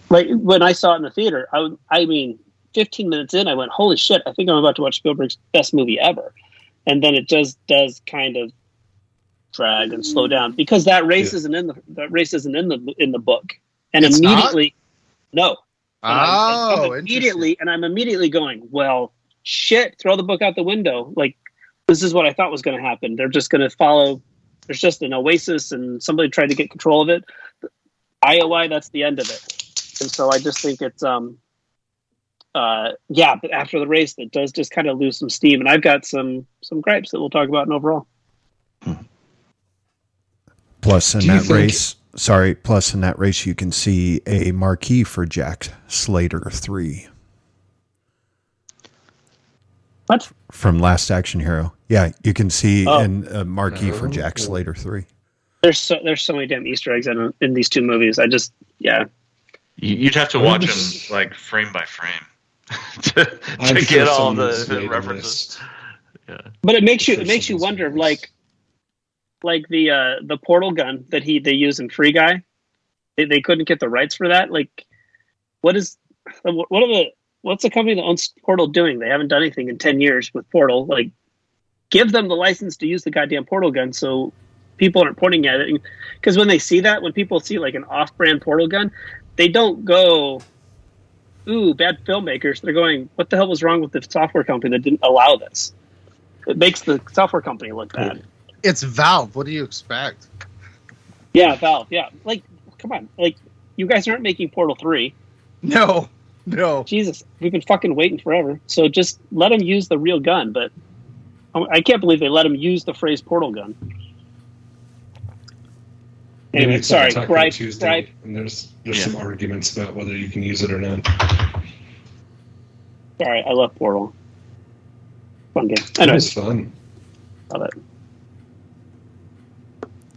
Like when I saw it in the theater, I mean, 15 minutes in, I went, "Holy shit! I think I'm about to watch Spielberg's best movie ever." and then it just does kind of drag and slow down because that race isn't in the book, and
It's
immediately no. And
Oh,
I'm immediately going, well, shit, throw the book out the window. Like, this is what I thought was going to happen. They're just going to follow. There's just an oasis and somebody tried to get control of it. IOI, that's the end of it. And so I just think it's, but after the race, it does just kind of lose some steam. And I've got some gripes that we'll talk about in overall.
Plus in that race, you can see a marquee for Jack Slater 3.
What?
From Last Action Hero. Yeah, you can see in a marquee for Jack Slater 3.
There's so many damn Easter eggs in these two movies.
You'd have to watch them like frame by frame to get all the references. Yeah.
But it makes you wonder, like the portal gun that they use in Free Guy. They couldn't get the rights for that. Like, what's the company that owns Portal doing? They haven't done anything in 10 years with Portal. Like, give them the license to use the goddamn Portal gun so people aren't pointing at it. Because when people see like an off-brand Portal gun, they don't go, ooh, bad filmmakers. They're going, what the hell was wrong with the software company that didn't allow this? It makes the software company look bad.
It's Valve. What do you expect?
Yeah, Valve. Yeah. Like, come on. Like, you guys aren't making Portal 3.
No.
Jesus, we've been fucking waiting forever. So just let them use the real gun. But I can't believe they let them use the phrase portal gun. Anyway, sorry. Gripe.
And there's some arguments about whether you can use it or not.
Sorry, I love Portal. Fun game.
It was fun.
Love it.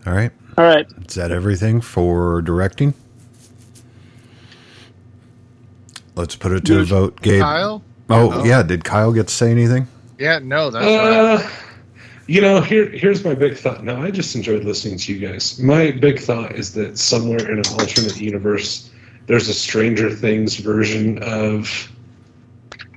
All right. Is that everything for directing? Let's put it to a vote. Gabe.
Kyle?
Yeah. Did Kyle get to say anything?
Yeah, no, that's right.
Here's my big thought. Now, I just enjoyed listening to you guys. My big thought is that somewhere in an alternate universe, there's a Stranger Things version of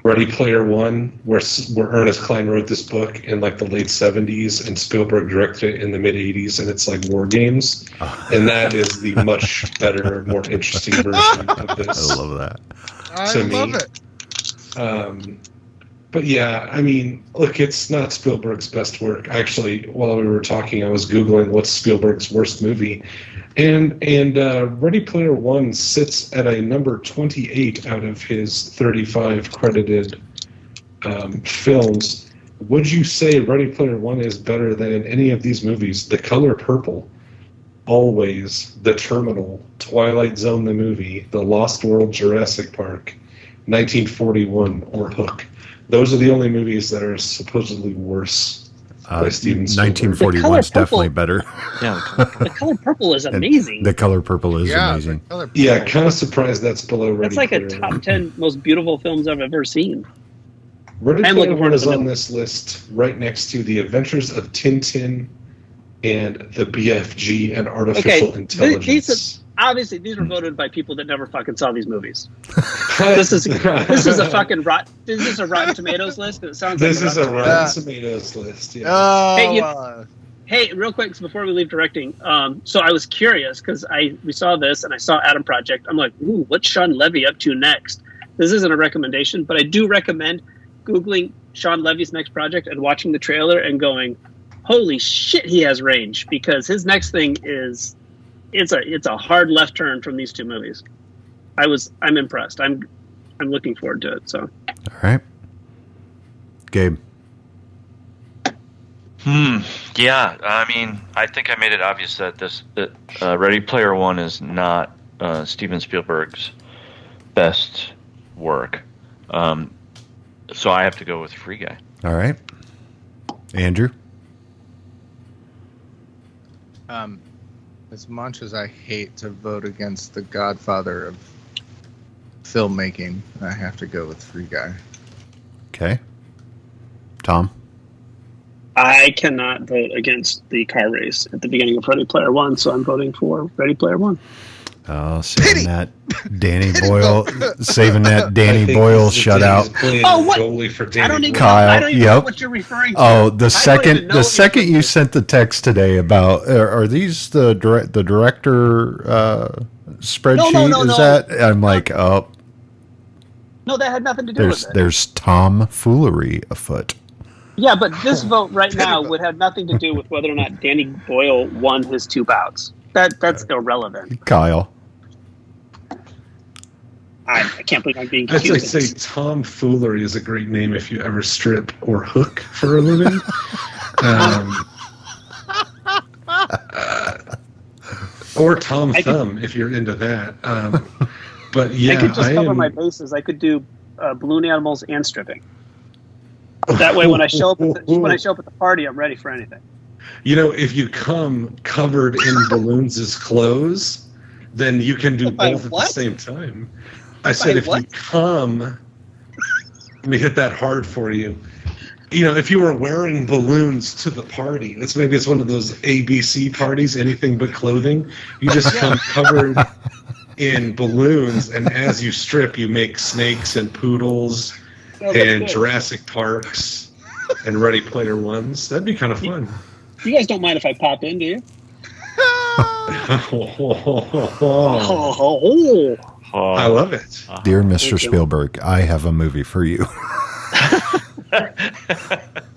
Ready Player One, where Ernest Cline wrote this book in like the late 70s and Spielberg directed it in the mid 80s, and it's like war games. And that is the much better, more interesting version of this.
I love that.
I love it.
But yeah, I mean, look, it's not Spielberg's best work. Actually, while we were talking, I was Googling what's Spielberg's worst movie. And Ready Player One sits at a number 28 out of his 35 credited films. Would you say Ready Player One is better than in any of these movies? The Color Purple, Always, The Terminal, Twilight Zone the movie, The Lost World, Jurassic Park, 1941, or Hook. Those are the only movies that are supposedly worse by Steven Spielberg.
1941 is definitely better.
Yeah,
The Color Purple is amazing.
The Color Purple is amazing.
Yeah, kind of surprised that's below Ready
That's like
Player
a top 10 most beautiful films I've ever seen.
Ready Player One is on this list right next to The Adventures of Tintin and The BFG and Artificial Intelligence.
Obviously, these were voted by people that never fucking saw these movies. This is a fucking This is a Rotten Tomatoes list. It sounds
this
like
is a Rotten Tomatoes list. Yeah.
Hey, real quick before we leave directing, so I was curious because we saw this and I saw Adam Project. I'm like, ooh, what's Sean Levy up to next? This isn't a recommendation, but I do recommend Googling Sean Levy's next project and watching the trailer and going, holy shit, he has range, because his next thing is. It's a hard left turn from these two movies. I'm impressed. I'm looking forward to it. So,
all right, Gabe.
Yeah, I mean, I think I made it obvious that Ready Player One is not Steven Spielberg's best work. So I have to go with Free Guy.
All right, Andrew.
As much as I hate to vote against the godfather of filmmaking, I have to go with Free Guy.
Okay. Tom?
I cannot vote against the car race at the beginning of Ready Player One, so I'm voting for Ready Player One.
Oh, saving that Danny
Pity
Boyle, saving that
I
Danny
think
Boyle
he's the day
shutout.
he's playing
Oh, what?
goalie for Danny
I don't even
Boyle.
know. I
Kyle,
don't even know
yep.
what you're referring to.
Oh, the
I don't even
second
know
the
what
second
you're
you
referring
sent the text today about are these the director spreadsheet?
no,
Is
no.
that I'm
No,
like, oh,
no, that had nothing to do with it.
there's tomfoolery afoot.
Yeah, but this vote right now
vote.
would have nothing to do with whether or not Danny Boyle won his 2 bouts. That's irrelevant.
Kyle,
I can't believe I'm being
I'd
confused.
say tomfoolery is a great name if you ever strip or hook for a living. Or Tom Thumb if you're into that. But yeah,
I could just cover
am,
my bases. I could do balloon animals and stripping. That way, when I show up at the party, I'm ready for anything.
You know, if you come covered in balloons' clothes, then you can do
If I
both at the
what?
same time. I said if you
what?
come, let me hit that hard for you. You know, if you were wearing balloons to the party, maybe it's one of those ABC parties, anything but clothing. You just come covered in balloons, and as you strip, you make snakes and poodles
No, that's
and
good.
Jurassic Parks and Ready Player Ones. That'd be kind of fun.
You guys don't mind if I pop in, do you?
I love it.
dear Mr.
Thank you.
Spielberg, I have a movie for you.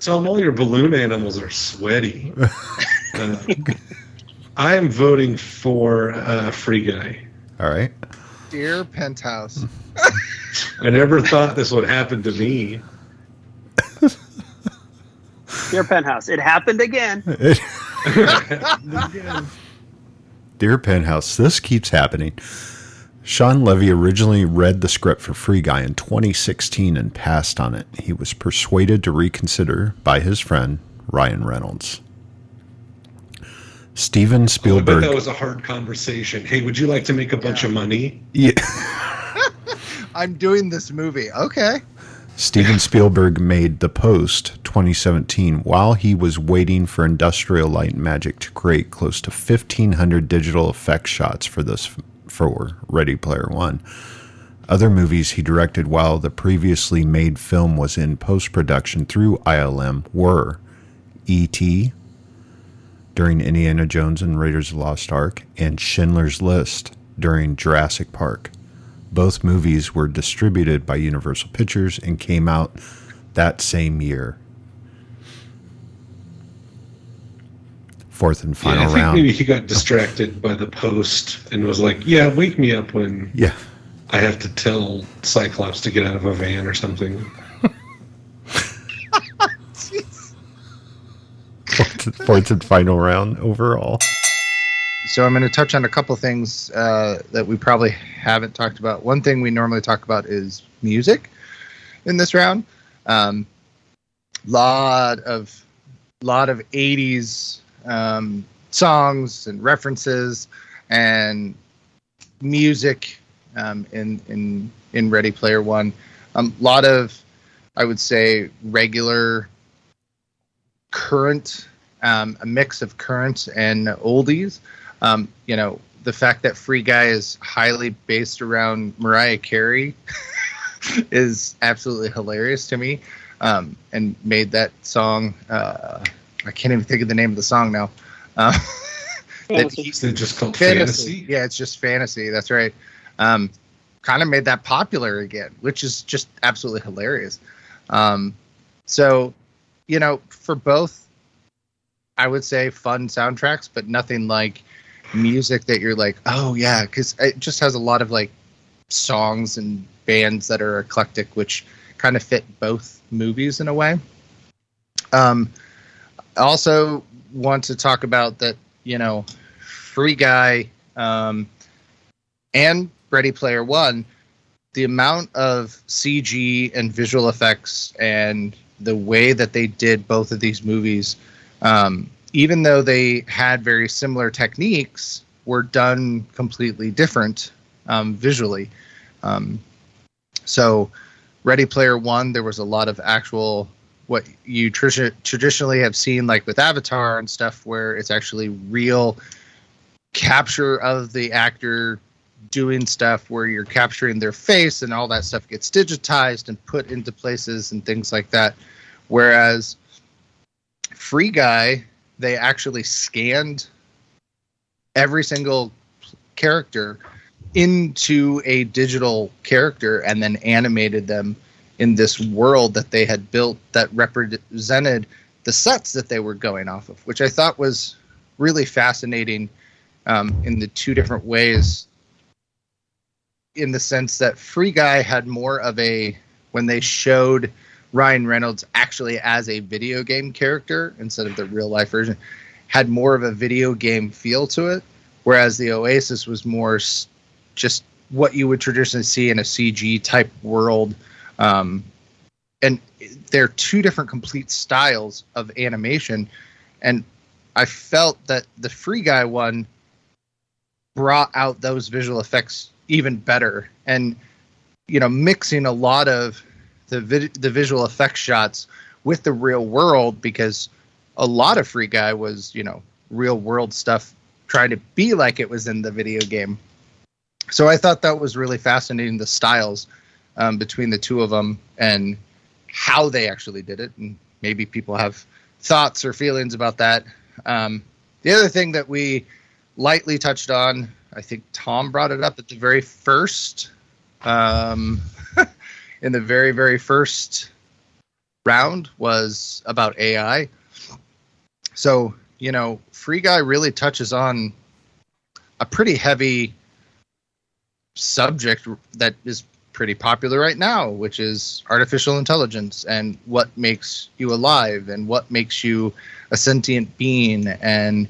Tell them all your balloon animals are sweaty. I am voting for Free Guy.
All right.
Dear Penthouse.
I never thought this would happen to me.
Dear Penthouse, it happened again.
Dear Penthouse, this keeps happening. Sean Levy originally read the script for Free Guy in 2016 and passed on it. He was persuaded to reconsider by his friend, Ryan Reynolds. Steven
I
Spielberg.
bet that was a hard conversation. Hey, would you like to make a bunch of money?
Yeah.
I'm doing this movie. Okay.
Steven Spielberg made The Post 2017 while he was waiting for Industrial Light and Magic to create close to 1,500 digital effect shots for Ready Player One. Other movies he directed while the previously made film was in post-production through ILM were E.T. during Indiana Jones and Raiders of the Lost Ark and Schindler's List during Jurassic Park. Both movies were distributed by Universal Pictures and came out that same year. Fourth and final
I think
round.
maybe he got distracted by the Post and was like, yeah, wake me up when
Yeah.
I have to tell Cyclops to get out of a van or something.
Fourth and final round overall.
So I'm going to touch on a couple things that we probably haven't talked about. One thing we normally talk about is music in this round. Lot of 80s songs and references and music in Ready Player One. Lot of, I would say, regular current, a mix of current and oldies. The fact that Free Guy is highly based around Mariah Carey is absolutely hilarious to me, and made that song. I can't even think of the name of the song now.
Is it just called Fantasy?
Yeah, it's just Fantasy. That's right. Kind of made that popular again, which is just absolutely hilarious. So, for both, I would say fun soundtracks, but nothing like music that you're like, oh yeah, because it just has a lot of like songs and bands that are eclectic, which kind of fit both movies in a way. I also want to talk about that, Free Guy and Ready Player One, the amount of CG and visual effects and the way that they did both of these movies, even though they had very similar techniques, were done completely different visually. So Ready Player One, there was a lot of actual, what you traditionally have seen like with Avatar and stuff, where it's actually real capture of the actor doing stuff where you're capturing their face and all that stuff gets digitized and put into places and things like that. Whereas Free Guy, they actually scanned every single character into a digital character and then animated them in this world that they had built that represented the sets that they were going off of, which I thought was really fascinating in the two different ways, in the sense that Free Guy had more of a, when they showed Ryan Reynolds actually as a video game character instead of the real life version, had more of a video game feel to it, whereas the Oasis was more just what you would traditionally see in a CG type world. And they're two different complete styles of animation. And I felt that the Free Guy one brought out those visual effects even better. And, you know, mixing a lot of the visual effects shots with the real world, because a lot of Free Guy was, you know, real world stuff trying to be like it was in the video game. So I thought that was really fascinating, the styles between the two of them and how they actually did it. And maybe people have thoughts or feelings about that. The other thing that we lightly touched on, I think Tom brought it up at the very first, in the very, very first round, was about AI. So, you know, Free Guy really touches on a pretty heavy subject that is pretty popular right now, which is artificial intelligence and what makes you alive and what makes you a sentient being, and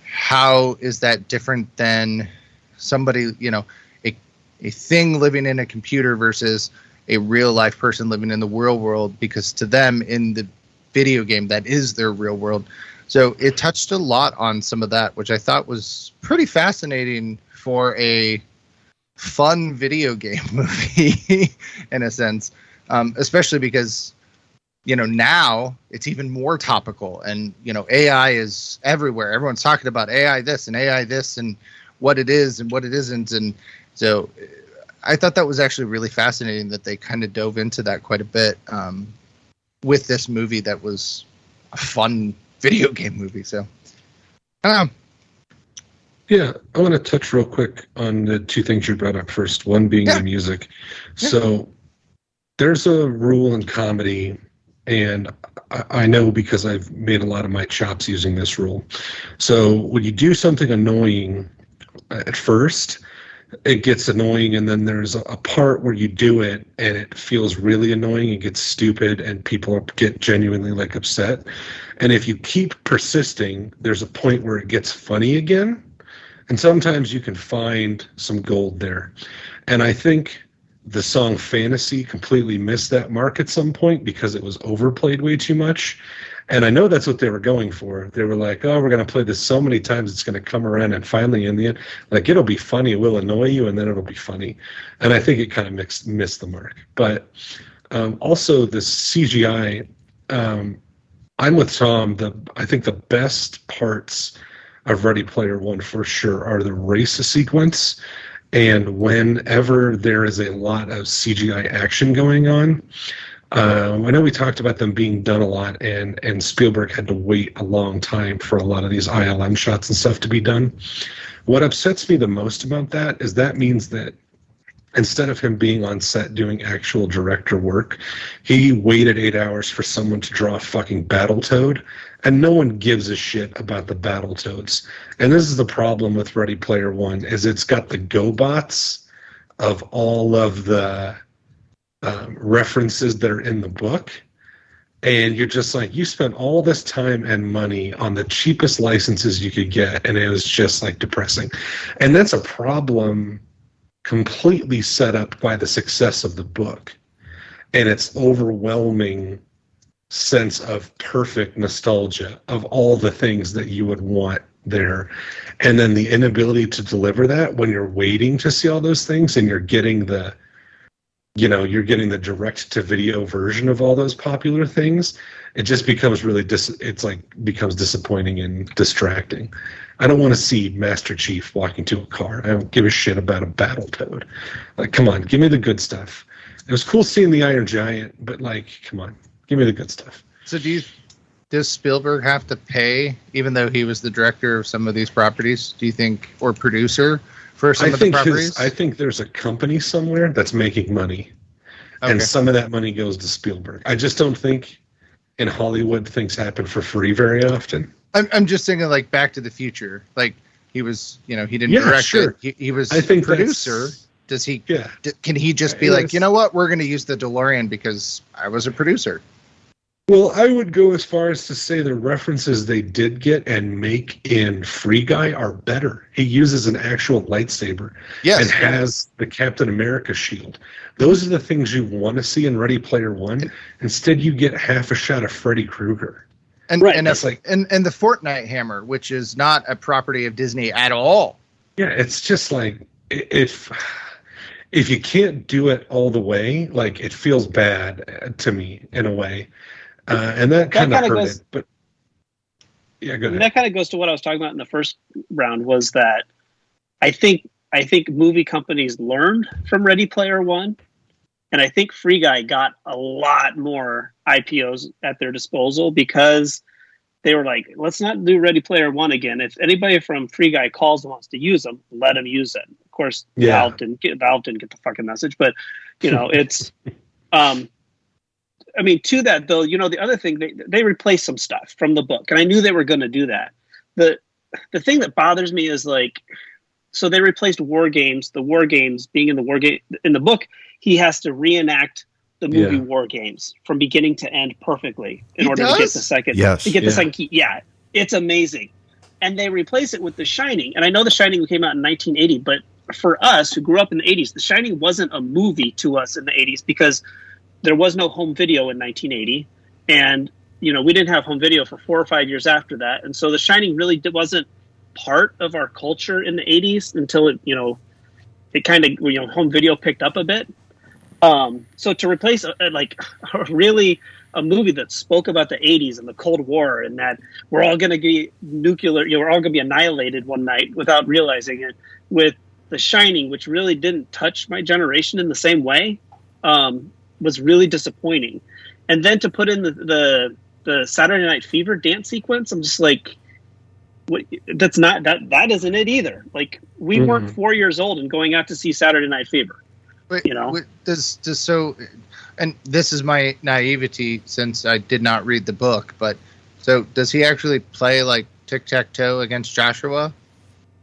how is that different than somebody, you know, a thing living in a computer versus a real life person living in the real world, because to them in the video game that is their real world. So it touched a lot on some of that, which I thought was pretty fascinating for a fun video game movie in a sense, especially because, you know, now it's even more topical, and, you know, AI is everywhere. Everyone's talking about AI this and AI this and what it is and what it isn't. And so I thought that was actually really fascinating that they kind of dove into that quite a bit with this movie that was a fun video game movie. So I don't know.
Yeah, I want to touch real quick on the two things you brought up first, one being the music. Yeah. So there's a rule in comedy, and I know because I've made a lot of my chops using this rule. So when you do something annoying at first, it gets annoying, and then there's a part where you do it and it feels really annoying, it gets stupid, and people get genuinely like upset. And if you keep persisting, there's a point where it gets funny again. And sometimes you can find some gold there. And I think the song Fantasy completely missed that mark at some point because it was overplayed way too much. And I know that's what they were going for. They were like, oh, we're going to play this so many times it's going to come around, and finally in the end, like, it'll be funny, it will annoy you, and then it'll be funny. And I think it kind of missed the mark. But also the CGI, I'm with Tom. I think the best parts of Ready Player One for sure are the race sequence, and whenever there is a lot of CGI action going on. I know we talked about them being done a lot, and Spielberg had to wait a long time for a lot of these ILM shots and stuff to be done. What upsets me the most about that is that means that instead of him being on set doing actual director work, he waited 8 hours for someone to draw a fucking Battletoad, and no one gives a shit about the Battletoads. And this is the problem with Ready Player One, is it's got the GoBots of all of the references that are in the book, and you're just like, you spent all this time and money on the cheapest licenses you could get, and it was just like depressing. And that's a problem completely set up by the success of the book and its overwhelming sense of perfect nostalgia of all the things that you would want there, and then the inability to deliver that when you're waiting to see all those things and you're getting the you're getting the direct to video version of all those popular things, it just becomes really becomes disappointing and distracting. I don't want to see Master Chief walking to a car. I don't give a shit about a Battletoad. Like, come on, give me the good stuff. It was cool seeing the Iron Giant, but like, come on, give me the good stuff.
So does Spielberg have to pay, even though he was the director of some of these properties, do you think, or producer for some of the properties?
I think there's a company somewhere that's making money, and some of that money goes to Spielberg. I just don't think in Hollywood things happen for free very often.
I'm just thinking like Back to the Future. Like he was, he didn't direct it. He was producer. Does he? Yeah. Can he just be like, you know what? We're going to use the DeLorean because I was a producer.
Well, I would go as far as to say the references they did get and make in Free Guy are better. He uses an actual lightsaber and has the Captain America shield. Those are the things you want to see in Ready Player One. Instead, you get half a shot of Freddy Krueger.
And that's and the Fortnite hammer, which is not a property of Disney at all.
Yeah, it's just like if you can't do it all the way, like it feels bad to me in a way. And that kind of hurt it, but yeah, go ahead.
That kind of goes to what I was talking about in the first round, was that I think movie companies learned from Ready Player One, and I think Free Guy got a lot more IPOs at their disposal because they were like, let's not do Ready Player One again. If anybody from Free Guy calls and wants to use them, let them use it. Of course, Valve didn't get the fucking message, but it's. I mean, to that though, the other thing, they replaced some stuff from the book, and I knew they were going to do that. The thing that bothers me is like, so they replaced War Games. The War Games being in the book, he has to reenact the movie War Games from beginning to end perfectly in order to get the second.
Yes.
To get the second key. Yeah, it's amazing, and they replace it with The Shining. And I know The Shining came out in 1980, but for us who grew up in the 80s, The Shining wasn't a movie to us in the 80s because there was no home video in 1980, and we didn't have home video for 4 or 5 years after that, and so The Shining really wasn't part of our culture in the 80s until it kind of home video picked up a bit. So to replace a movie that spoke about the 80s and the Cold War and that we're all going to be nuclear, we're all going to be annihilated one night without realizing it, with The Shining, which really didn't touch my generation in the same way. Was really disappointing. And then to put in the Saturday Night Fever dance sequence, I'm just like, that isn't it either. Like, we weren't 4 years old and going out to see Saturday Night Fever.
And this is my naivety since I did not read the book, but so does he actually play like tic-tac-toe against Joshua?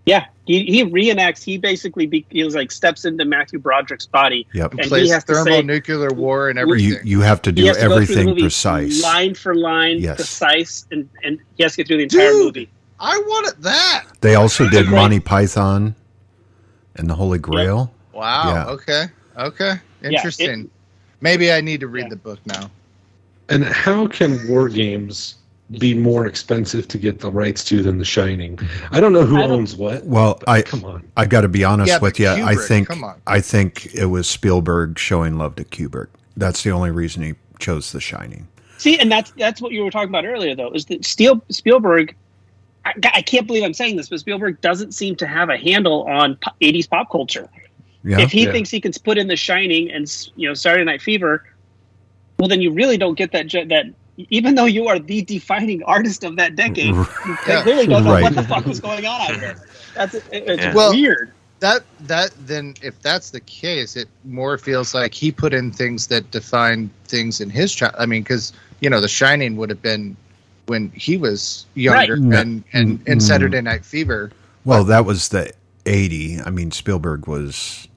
Yeah, he reenacts. He basically steps into Matthew Broderick's body.
Yep.
And
plays
he has
thermonuclear war and everything.
You have to do everything precise,
line for line, precise, and he has to get through the entire movie.
I wanted that.
They also did Monty Python and the Holy Grail.
Yep. Wow. Yeah. Okay. Interesting. Maybe I need to read the book now.
And how can War Games be more expensive to get the rights to than The Shining? I don't know who owns what.
Well, come on. I got to be honest with you.
Kubrick,
I think it was Spielberg showing love to Kubrick. That's the only reason he chose The Shining.
See, and that's what you were talking about earlier, though, is that Spielberg. I can't believe I'm saying this, but Spielberg doesn't seem to have a handle on 80s pop culture. Yeah, if he thinks he can put in The Shining and Saturday Night Fever, well, then you really don't get that. Even though you are the defining artist of that decade, you clearly don't know what the fuck was going on out here. It's weird.
That then, if that's the case, it more feels like he put in things that define things in his child. I mean, because The Shining would have been when he was younger, and Saturday Night Fever.
Well, that was the 80. I mean, Spielberg was.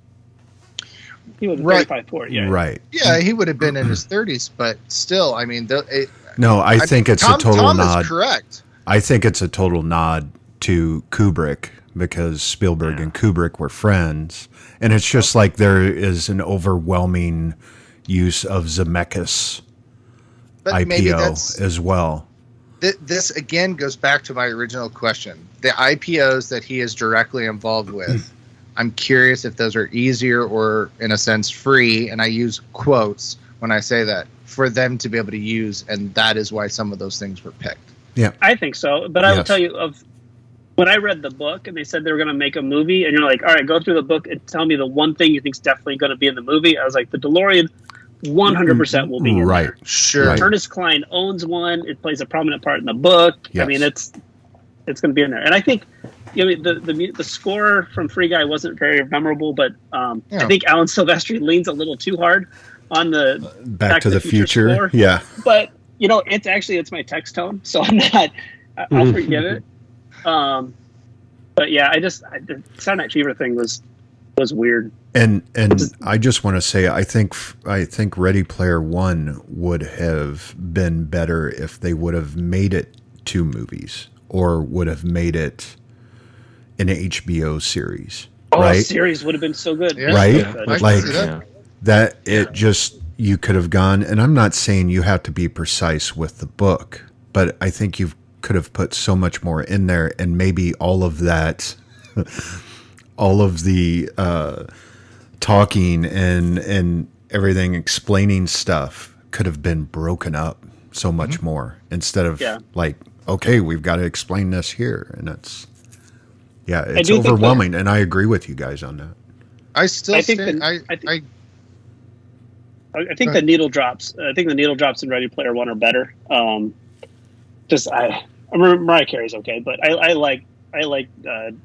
He was 35, 40, yeah.
Right.
Yeah, he would have been in his 30s, but still, I mean,
I think it's a total
Tom
nod.
Is correct.
I think it's a total nod to Kubrick because Spielberg and Kubrick were friends, and it's just like there is an overwhelming use of Zemeckis IPO as well.
This again goes back to my original question: the IPOs that he is directly involved with. I'm curious if those are easier or, in a sense, free, and I use quotes when I say that, for them to be able to use, and that is why some of those things were picked.
Yeah,
I think so. But I will tell you, when I read the book and they said they were going to make a movie, and you're like, all right, go through the book and tell me the one thing you think is definitely going to be in the movie. I was like, the DeLorean 100% will be in there.
Sure.
Right.
Ernest Cline owns one. It plays a prominent part in the book.
Yes.
I mean, it's going to be in there. And I think the score from Free Guy wasn't very memorable, but I think Alan Silvestri leans a little too hard on the
Back to the Future
score.
Yeah.
But, it's my text tone, so I'm not, I'll forgive it. But yeah, the Saturday Night Fever thing was weird.
And I just want to say, I think Ready Player One would have been better if they would have made it 2 movies, or would have made it an HBO series. Right?
A series would have been so good.
Yeah.
Right?
Yeah.
That it just, you could have gone, and I'm not saying you have to be precise with the book, but I think you could have put so much more in there, and maybe all of that, all of the talking and everything, explaining stuff could have been broken up so much more, instead of like, okay, we've got to explain this here, and it's overwhelming. And I agree with you guys on that.
I think
the needle drops. I think the needle drops in Ready Player One are better. I remember Mariah Carey's okay, but I like Van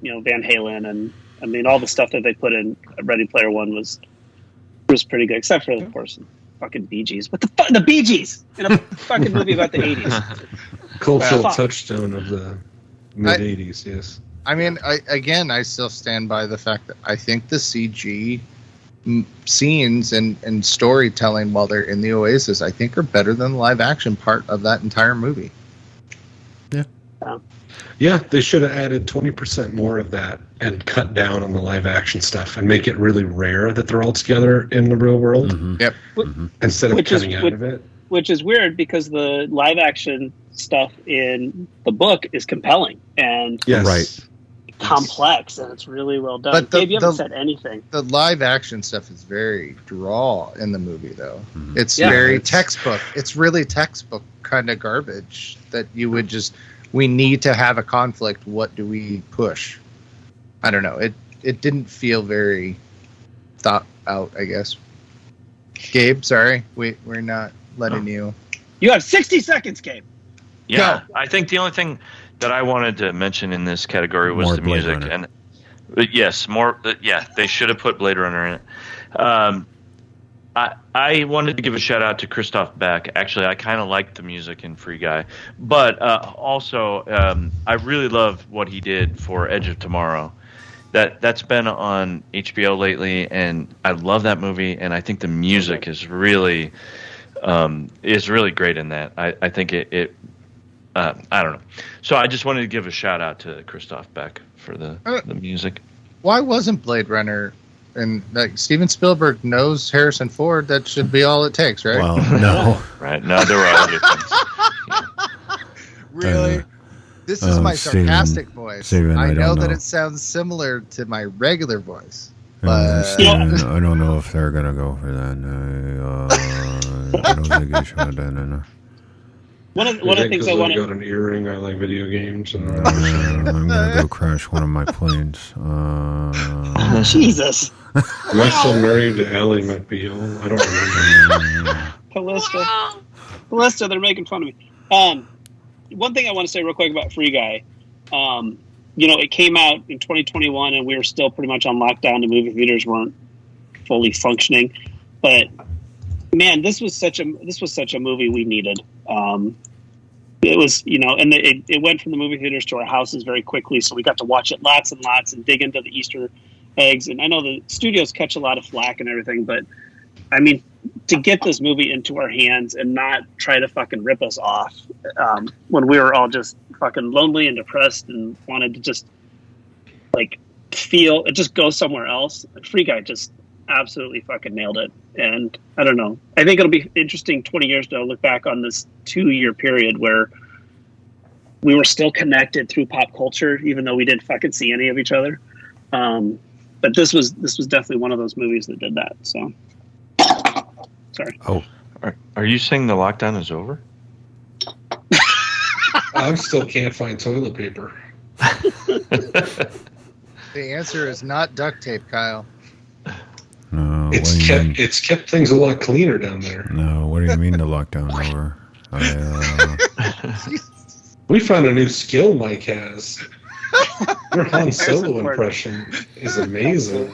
Halen, and I mean all the stuff that they put in Ready Player One was pretty good, except for of course fucking Bee Gees. What the fuck? The Bee Gees in a fucking movie about the 80s.
Cultural touchstone of the mid 80s. Yes.
I mean, I still stand by the fact that I think the CG scenes and storytelling while they're in the Oasis, I think, are better than the live action part of that entire movie.
Yeah, they should have added 20% more of that and cut down on the live action stuff and make it really rare that they're all together in the real world.
Mm-hmm.
Yep.
Instead of cutting out of it.
Which is weird because the live action stuff in the book is compelling and complex, and it's really well done.
But
Gabe, you haven't said anything.
The live action stuff is very draw in the movie, though. Mm-hmm. It's very textbook. It's really textbook kind of garbage that you would just... We need to have a conflict. What do we push? I don't know. It didn't feel very thought out, I guess. Gabe, sorry. We're not letting you.
You have 60 seconds, Gabe.
Yeah. Go. I think the only thing that I wanted to mention in this category was
more
the music. And yes, more. They should have put Blade Runner in it. I wanted to give a shout out to Christoph Beck. Actually, I kind of liked the music in Free Guy, but also I really love what he did for Edge of Tomorrow. That's been on HBO lately, and I love that movie. And I think the music is really great in that. I think it I don't know. So I just wanted to give a shout out to Christoph Beck for the music. Why
wasn't Blade Runner? And Steven Spielberg knows Harrison Ford. That should be all it takes, right?
Well, no.
Right. No, there were other things.
Yeah. Really? This is my sarcastic voice.
Steven,
I know that it sounds similar to my regular voice. But
Steven, I don't know if they're going to go for that. I don't think you should. No.
One of the things I want to...
got an earring. I like video games.
I'm going to go crash one of my planes.
Jesus.
Am I still married to Ally McBeal? I don't remember.
Callista, they're making fun of me. One thing I want to say real quick about Free Guy. It came out in 2021, and we were still pretty much on lockdown. The movie theaters weren't fully functioning. But, man, this was such a movie we needed. It was, and it went from the movie theaters to our houses very quickly, so we got to watch it lots and lots and dig into the Easter eggs. And I know the studios catch a lot of flack and everything, but I mean, to get this movie into our hands and not try to fucking rip us off when we were all just fucking lonely and depressed and wanted to just just go somewhere else. Free Guy just absolutely fucking nailed it. And I don't know. I think it'll be interesting 20 years to look back on this 2-year period where we were still connected through pop culture, even though we didn't fucking see any of each other. But this was definitely one of those movies that did that. So, sorry.
Oh,
Are you saying the lockdown is over?
I still can't find toilet paper.
The answer is not duct tape, Kyle.
no.
It's kept things a lot cleaner down there.
No, what do you mean the lockdown over?
We found a new skill Mike has. Your Han Solo
Ford.
impression is amazing.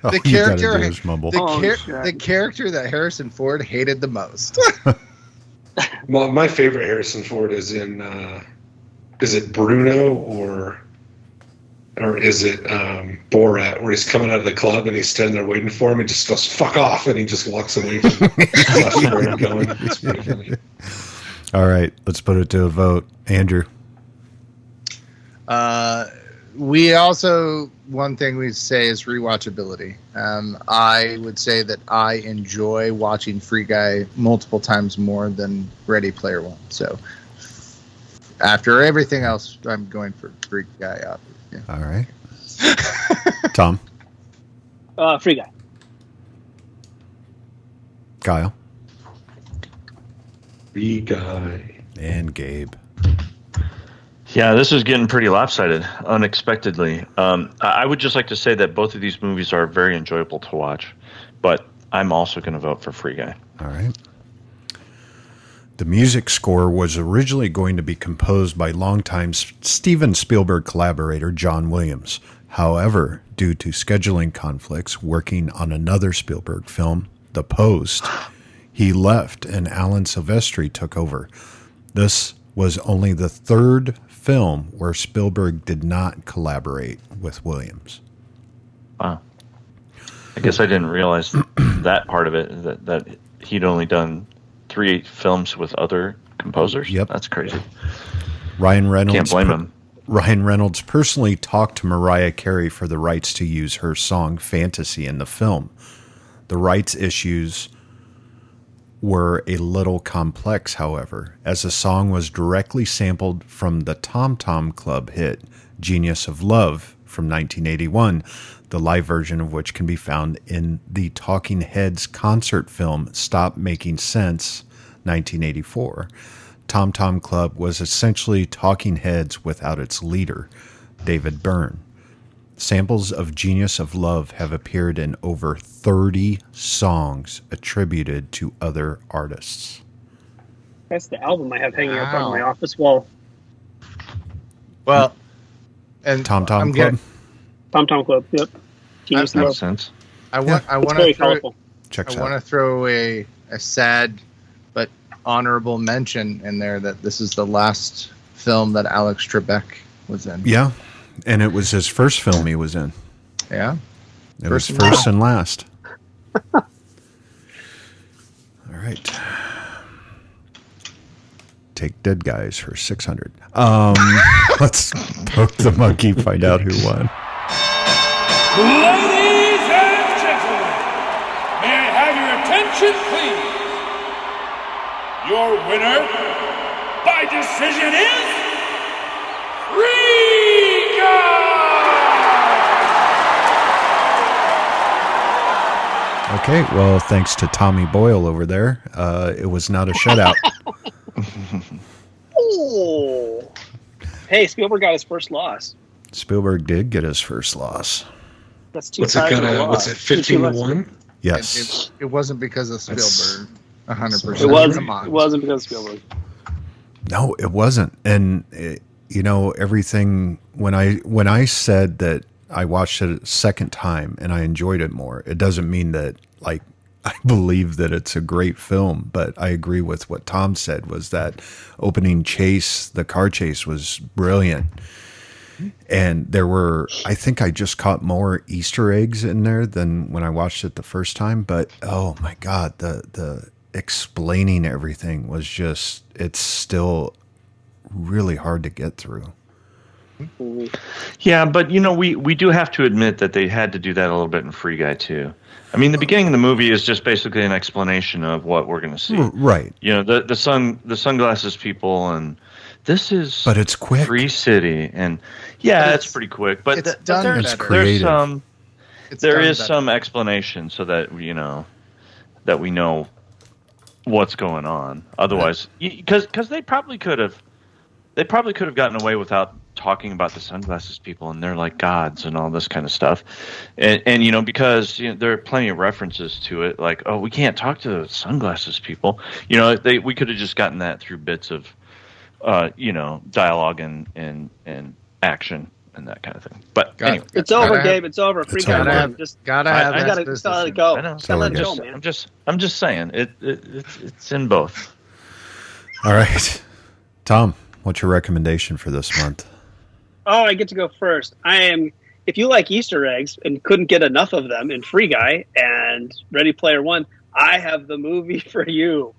All
The
you gotta
character-
do is mumble.
The character that Harrison Ford hated the most.
Well, my favorite Harrison Ford is in. Is it Bruno or is it Borat, where he's coming out of the club and he's standing there waiting for him and just goes "fuck off" and he just walks away from where I'm going. It's pretty funny.
All right, let's put it to a vote. Andrew.
We also, one thing we say is rewatchability. I would say that I enjoy watching Free Guy multiple times more than Ready Player One. So after everything else, I'm going for Free Guy. Obviously.
All right. Tom.
Free Guy.
Kyle.
Free Guy.
And Gabe.
Yeah, this is getting pretty lopsided, unexpectedly. I would just like to say that both of these movies are very enjoyable to watch, but I'm also going to vote for Free Guy.
All right. The music score was originally going to be composed by longtime Steven Spielberg collaborator John Williams. However, due to scheduling conflicts working on another Spielberg film, The Post, he left and Alan Silvestri took over. This was only the third film where Spielberg did not collaborate with Williams.
Wow. I guess I didn't realize that part of it, that he'd only done 3 films with other composers.
Yep.
That's crazy.
Ryan Reynolds
Can't blame him.
Ryan Reynolds personally talked to Mariah Carey for the rights to use her song Fantasy in the film. The rights issues were a little complex, however, as the song was directly sampled from the Tom Tom Club hit Genius of Love from 1981, the live version of which can be found in the Talking Heads concert film Stop Making Sense, 1984. Tom Tom Club was essentially Talking Heads without its leader, David Byrne. Samples of Genius of Love have appeared in over 30 songs attributed to other artists.
That's the album I have hanging up
Wow.
on my office wall.
Well, and
Tom Tom
I'm
Club?
get-
Tom Tom Club. Yep. Genius
I'm-
Love.
Makes sense.
I want
It's
to
very
throw,
colorful.
Checks
I want to
out.
throw a sad but honorable mention in there that this is the last film that Alex Trebek was in.
Yeah, and it was his first film he was in.
Yeah.
It was
First and
first and last. All right. Take Dead Guys for 600. Let's poke the monkey, find out who won.
Ladies and gentlemen, may I have your attention, please? Your winner by decision is Free Guy!
Okay, well, thanks to Tommy Boyle over there, it was not a shutout.
Oh. Hey, Spielberg got his first loss.
Spielberg did get his first loss.
That's 2
What's it
ties in a
got?
loss.
What's it? 15-1.
Yes.
It wasn't because of Spielberg. 100%. Come on.
It wasn't because of Spielberg.
No, it wasn't. And everything when I said that I watched it a second time and I enjoyed it more, it doesn't mean that I believe that it's a great film, but I agree with what Tom said, was that opening chase, the car chase, was brilliant. And I think I just caught more Easter eggs in there than when I watched it the first time. But oh my God, the explaining everything was just, it's still really hard to get through.
Yeah, but we do have to admit that they had to do that a little bit in Free Guy too. I mean, the beginning of the movie is just basically an explanation of what we're going to see.
Right.
The sunglasses people and this is
But it's quick.
Free City, and yeah, it's pretty quick. But
it's done
It's
better.
creative.
There is some explanation so that that we know what's going on. Otherwise, because they probably could have gotten away without talking about the sunglasses people, and they're like gods and all this kind of stuff, and because there are plenty of references to it, like, oh, we can't talk to the sunglasses people. We could have just gotten that through bits of dialogue and action and that kind of thing. But anyway,
it's over, Gabe. It's over. Free guy.
I gotta
just let it go.
I know.
Just let it go, man.
I'm just saying it's in both.
All right, Tom, what's your recommendation for this month?
Oh, I get to go first. If you like Easter eggs and couldn't get enough of them in Free Guy and Ready Player One, I have the movie for you.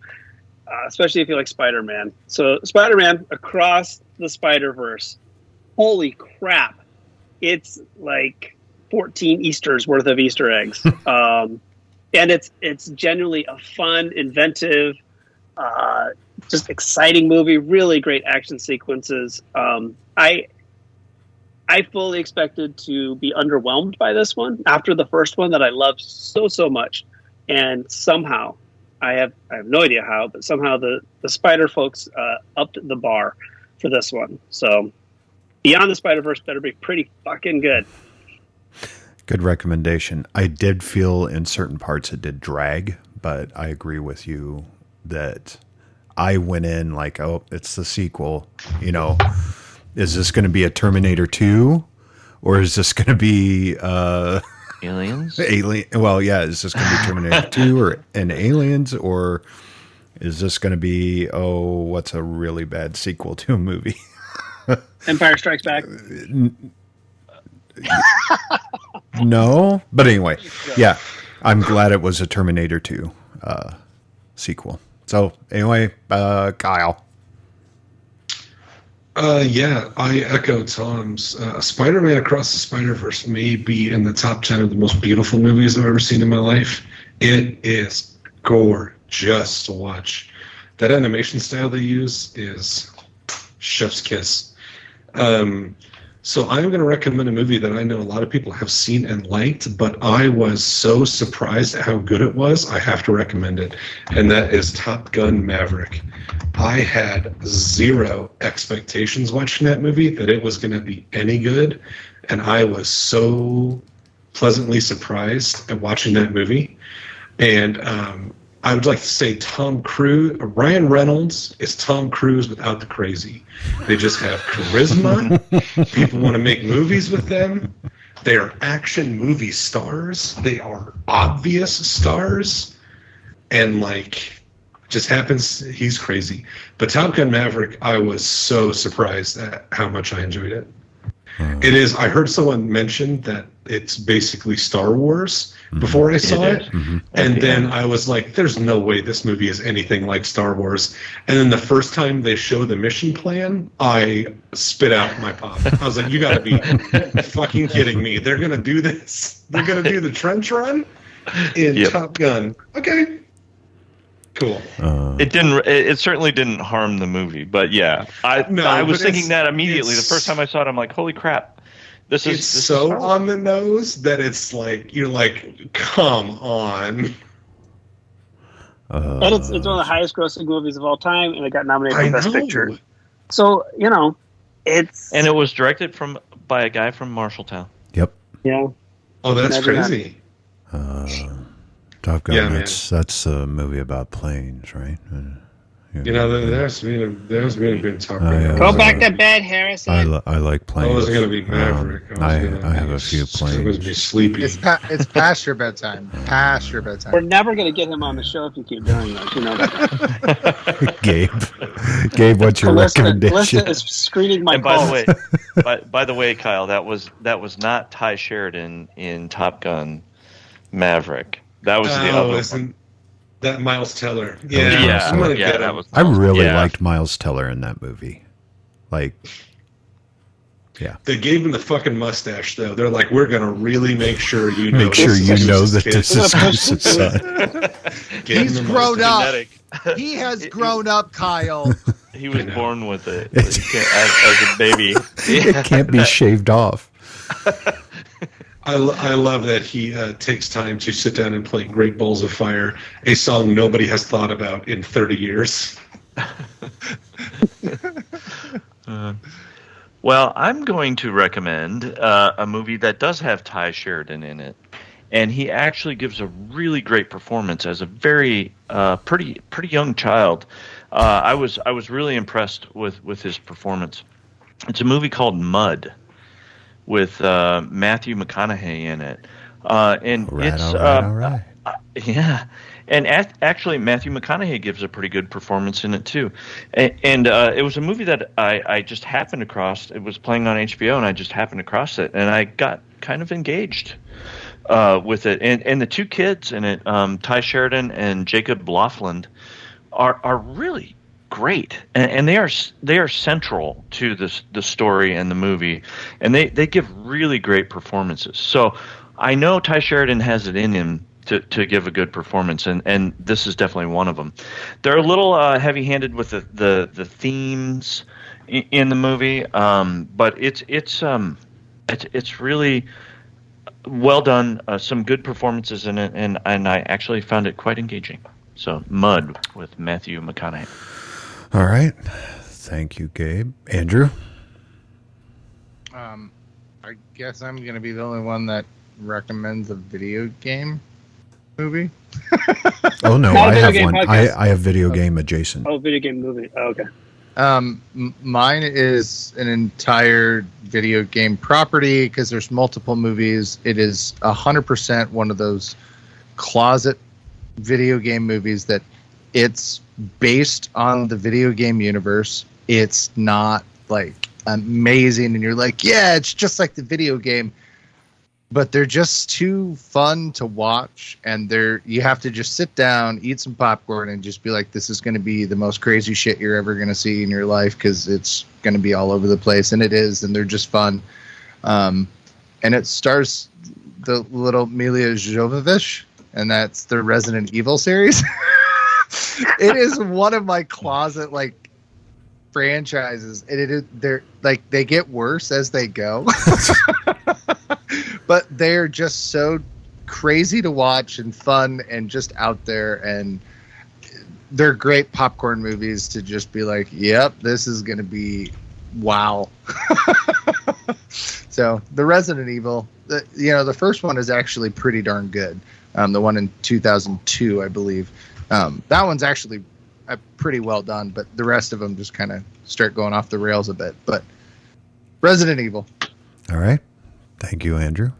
Especially if you like Spider-Man. So Spider-Man Across the Spider-Verse. Holy crap. It's like 14 Easters worth of Easter eggs. And it's genuinely a fun, inventive, just exciting movie. Really great action sequences. I fully expected to be underwhelmed by this one after the first one that I loved so much. And somehow, I have no idea how, but somehow the Spider folks upped the bar for this one. So Beyond the Spider-Verse better be pretty fucking good.
Good recommendation. I did feel in certain parts it did drag, but I agree with you that I went in like, oh, it's the sequel. Is this going to be a Terminator 2? Or is this going to be...
Aliens?
Well, yeah. Is this going to be Terminator 2 or Aliens, or is this going to be what's a really bad sequel to a movie?
Empire Strikes Back.
No, but anyway, yeah. I'm glad it was a Terminator 2 sequel. So anyway, Kyle.
Yeah, I echo Tom's. Spider-Man Across the Spider-Verse may be in the top 10 of the most beautiful movies I've ever seen in my life. It is gorgeous to watch. That animation style they use is chef's kiss. So I'm going to recommend a movie that I know a lot of people have seen and liked, but I was so surprised at how good it was, I have to recommend it. And that is Top Gun Maverick. I had zero expectations watching that movie that it was going to be any good, and I was so pleasantly surprised at watching that movie. And I would like to say Ryan Reynolds is Tom Cruise without the crazy. They just have charisma. People want to make movies with them. They are action movie stars. They are obvious stars. And just happens, he's crazy. But Top Gun Maverick, I was so surprised at how much I enjoyed it. It is. I heard someone mention that it's basically Star Wars before I saw it. And then I was like, there's no way this movie is anything like Star Wars. And then the first time they show the mission plan, I spit out my pop. I was like, you got to be fucking kidding me. They're going to do this? They're going to do the trench run in Top Gun. Okay. Cool.
It certainly didn't harm the movie, but yeah, I was thinking that immediately. The first time I saw it, I'm like, holy crap. This is
so on the nose that it's like, you're like, come on.
And it's one of the highest grossing movies of all time, and it got nominated for Best Picture. So, it's...
And it was directed by a guy from Marshalltown.
Yep.
Yeah.
Oh, that's crazy.
Top Gun, that's a movie about planes, right?
There's been a good Top Gun.
Go back to bed, Harrison.
I like planes.
I wasn't going to be Maverick.
I have a few planes.
I was be sleepy.
It's past your bedtime. Past your bedtime.
We're never going to get him on the show if you keep doing that. You know that.
Gabe, what's your recommendation?
Calista is screening my
and
calls.
by the way, Kyle, that was not Ty Sheridan in Top Gun Maverick. That was the other one.
That Miles Teller.
I really liked Miles Teller in that movie.
They gave him the fucking mustache, though. They're like, we're going to really make sure you know.
That this is Chris's son.
He's grown up. He has grown up, Kyle.
He was born with it as a baby.
It can't be shaved off.
I love that he takes time to sit down and play Great Balls of Fire, a song nobody has thought about in 30 years.
Well, I'm going to recommend a movie that does have Ty Sheridan in it, and he actually gives a really great performance as a very pretty young child. I was really impressed with his performance. It's a movie called Mud, with Matthew McConaughey in it, and it's
all right.
Yeah, and actually Matthew McConaughey gives a pretty good performance in it too, and it was a movie that I just happened across. It was playing on HBO, and I just happened across it, and I got kind of engaged with it. And the two kids in it, Ty Sheridan and Jacob Laughlin, are really great, and they are central to the story and the movie, and they give really great performances. So I know Ty Sheridan has it in him to give a good performance, and this is definitely one of them. They're a little heavy-handed with the themes in the movie, but it's really well done. Some good performances in it, and I actually found it quite engaging. So Mud with Matthew McConaughey.
All right. Thank you, Gabe. Andrew?
I guess I'm going to be the only one that recommends a video game movie.
Oh, no,
Not a
I
video
have
game
one.
podcast.
I have video game adjacent.
Oh, video game movie. Oh, okay.
Mine is an entire video game property because there's multiple movies. It is 100% one of those closet video game movies that it's based on the video game universe. It's not like amazing and you're like, yeah, it's just like the video game, but they're just too fun to watch, and you have to just sit down, eat some popcorn, and just be like, this is going to be the most crazy shit you're ever going to see in your life because it's going to be all over the place, and it is, and they're just fun. And it stars the little Mila Jovovich, and that's the Resident Evil series. It is one of my closet franchises, and they're like, they get worse as they go. But they're just so crazy to watch and fun and just out there, and they're great popcorn movies to just be like, yep, this is going to be wow. So the Resident Evil, the first one is actually pretty darn good. The one in 2002, I believe. That one's actually pretty well done, but the rest of them just kind of start going off the rails a bit. But Resident Evil.
All right. Thank you, Andrew.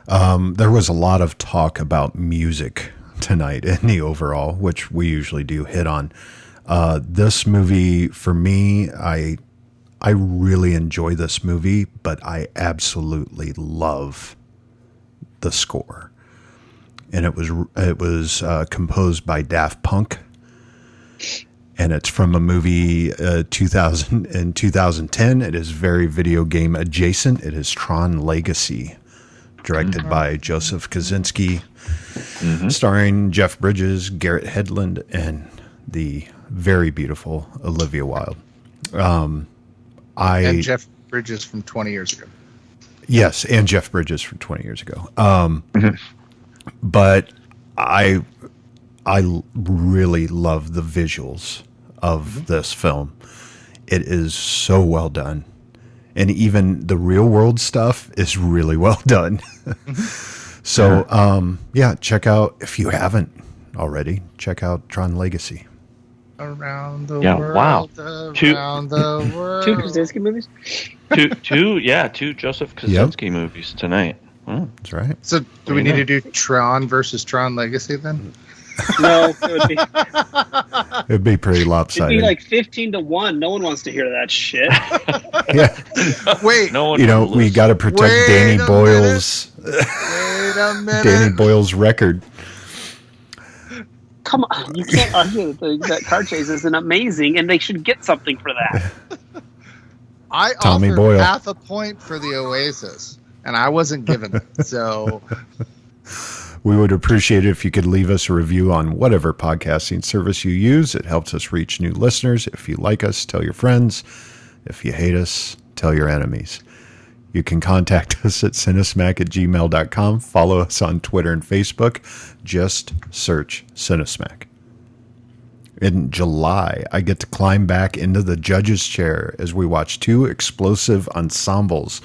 There was a lot of talk about music tonight in the overall, which we usually do hit on. This movie, for me, I really enjoy this movie, but I absolutely love the score. And it was composed by Daft Punk, and it's from a movie 2010. It is very video game adjacent. It is Tron Legacy, directed by Joseph Kosinski, starring Jeff Bridges, Garrett Hedlund, and the very beautiful Olivia Wilde.
And Jeff Bridges from 20 years ago.
Yes, and Jeff Bridges from 20 years ago. But I really love the visuals of this film. It is so well done. And even the real world stuff is really well done. So, check out, if you haven't already, check out Tron Legacy.
Around the
world.
Wow.
Around
the world.
Two Krasinski movies?
two Joseph Kosinski movies tonight.
That's right.
So do we need to do Tron versus Tron Legacy then?
No, it would be.
It'd be pretty lopsided.
It'd be like 15-1. No one wants to hear that shit.
Yeah.
Wait.
No one
we got to protect Danny Boyle's.
Wait a minute.
Danny Boyle's record.
Come on, you can't argue that Car Chase isn't amazing, and they should get something for that.
I
Tommy
offered
Boyle.
half a point for the Oasis, and I wasn't given it. So,
We would appreciate it if you could leave us a review on whatever podcasting service you use. It helps us reach new listeners. If you like us, tell your friends. If you hate us, tell your enemies. You can contact us at cinesmack@gmail.com. Follow us on Twitter and Facebook. Just search Cinesmack. In July, I get to climb back into the judge's chair as we watch two explosive ensembles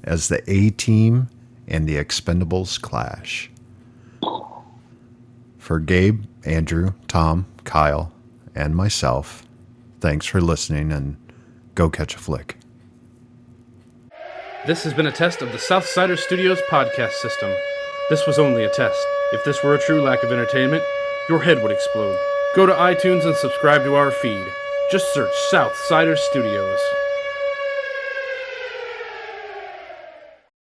as the A-Team and the Expendables clash. For Gabe, Andrew, Tom, Kyle, and myself, thanks for listening, and go catch a flick.
This has been a test of the Southsider Studios podcast system. This was only a test. If this were a true lack of entertainment, your head would explode. Go to iTunes and subscribe to our feed. Just search Southsider Studios.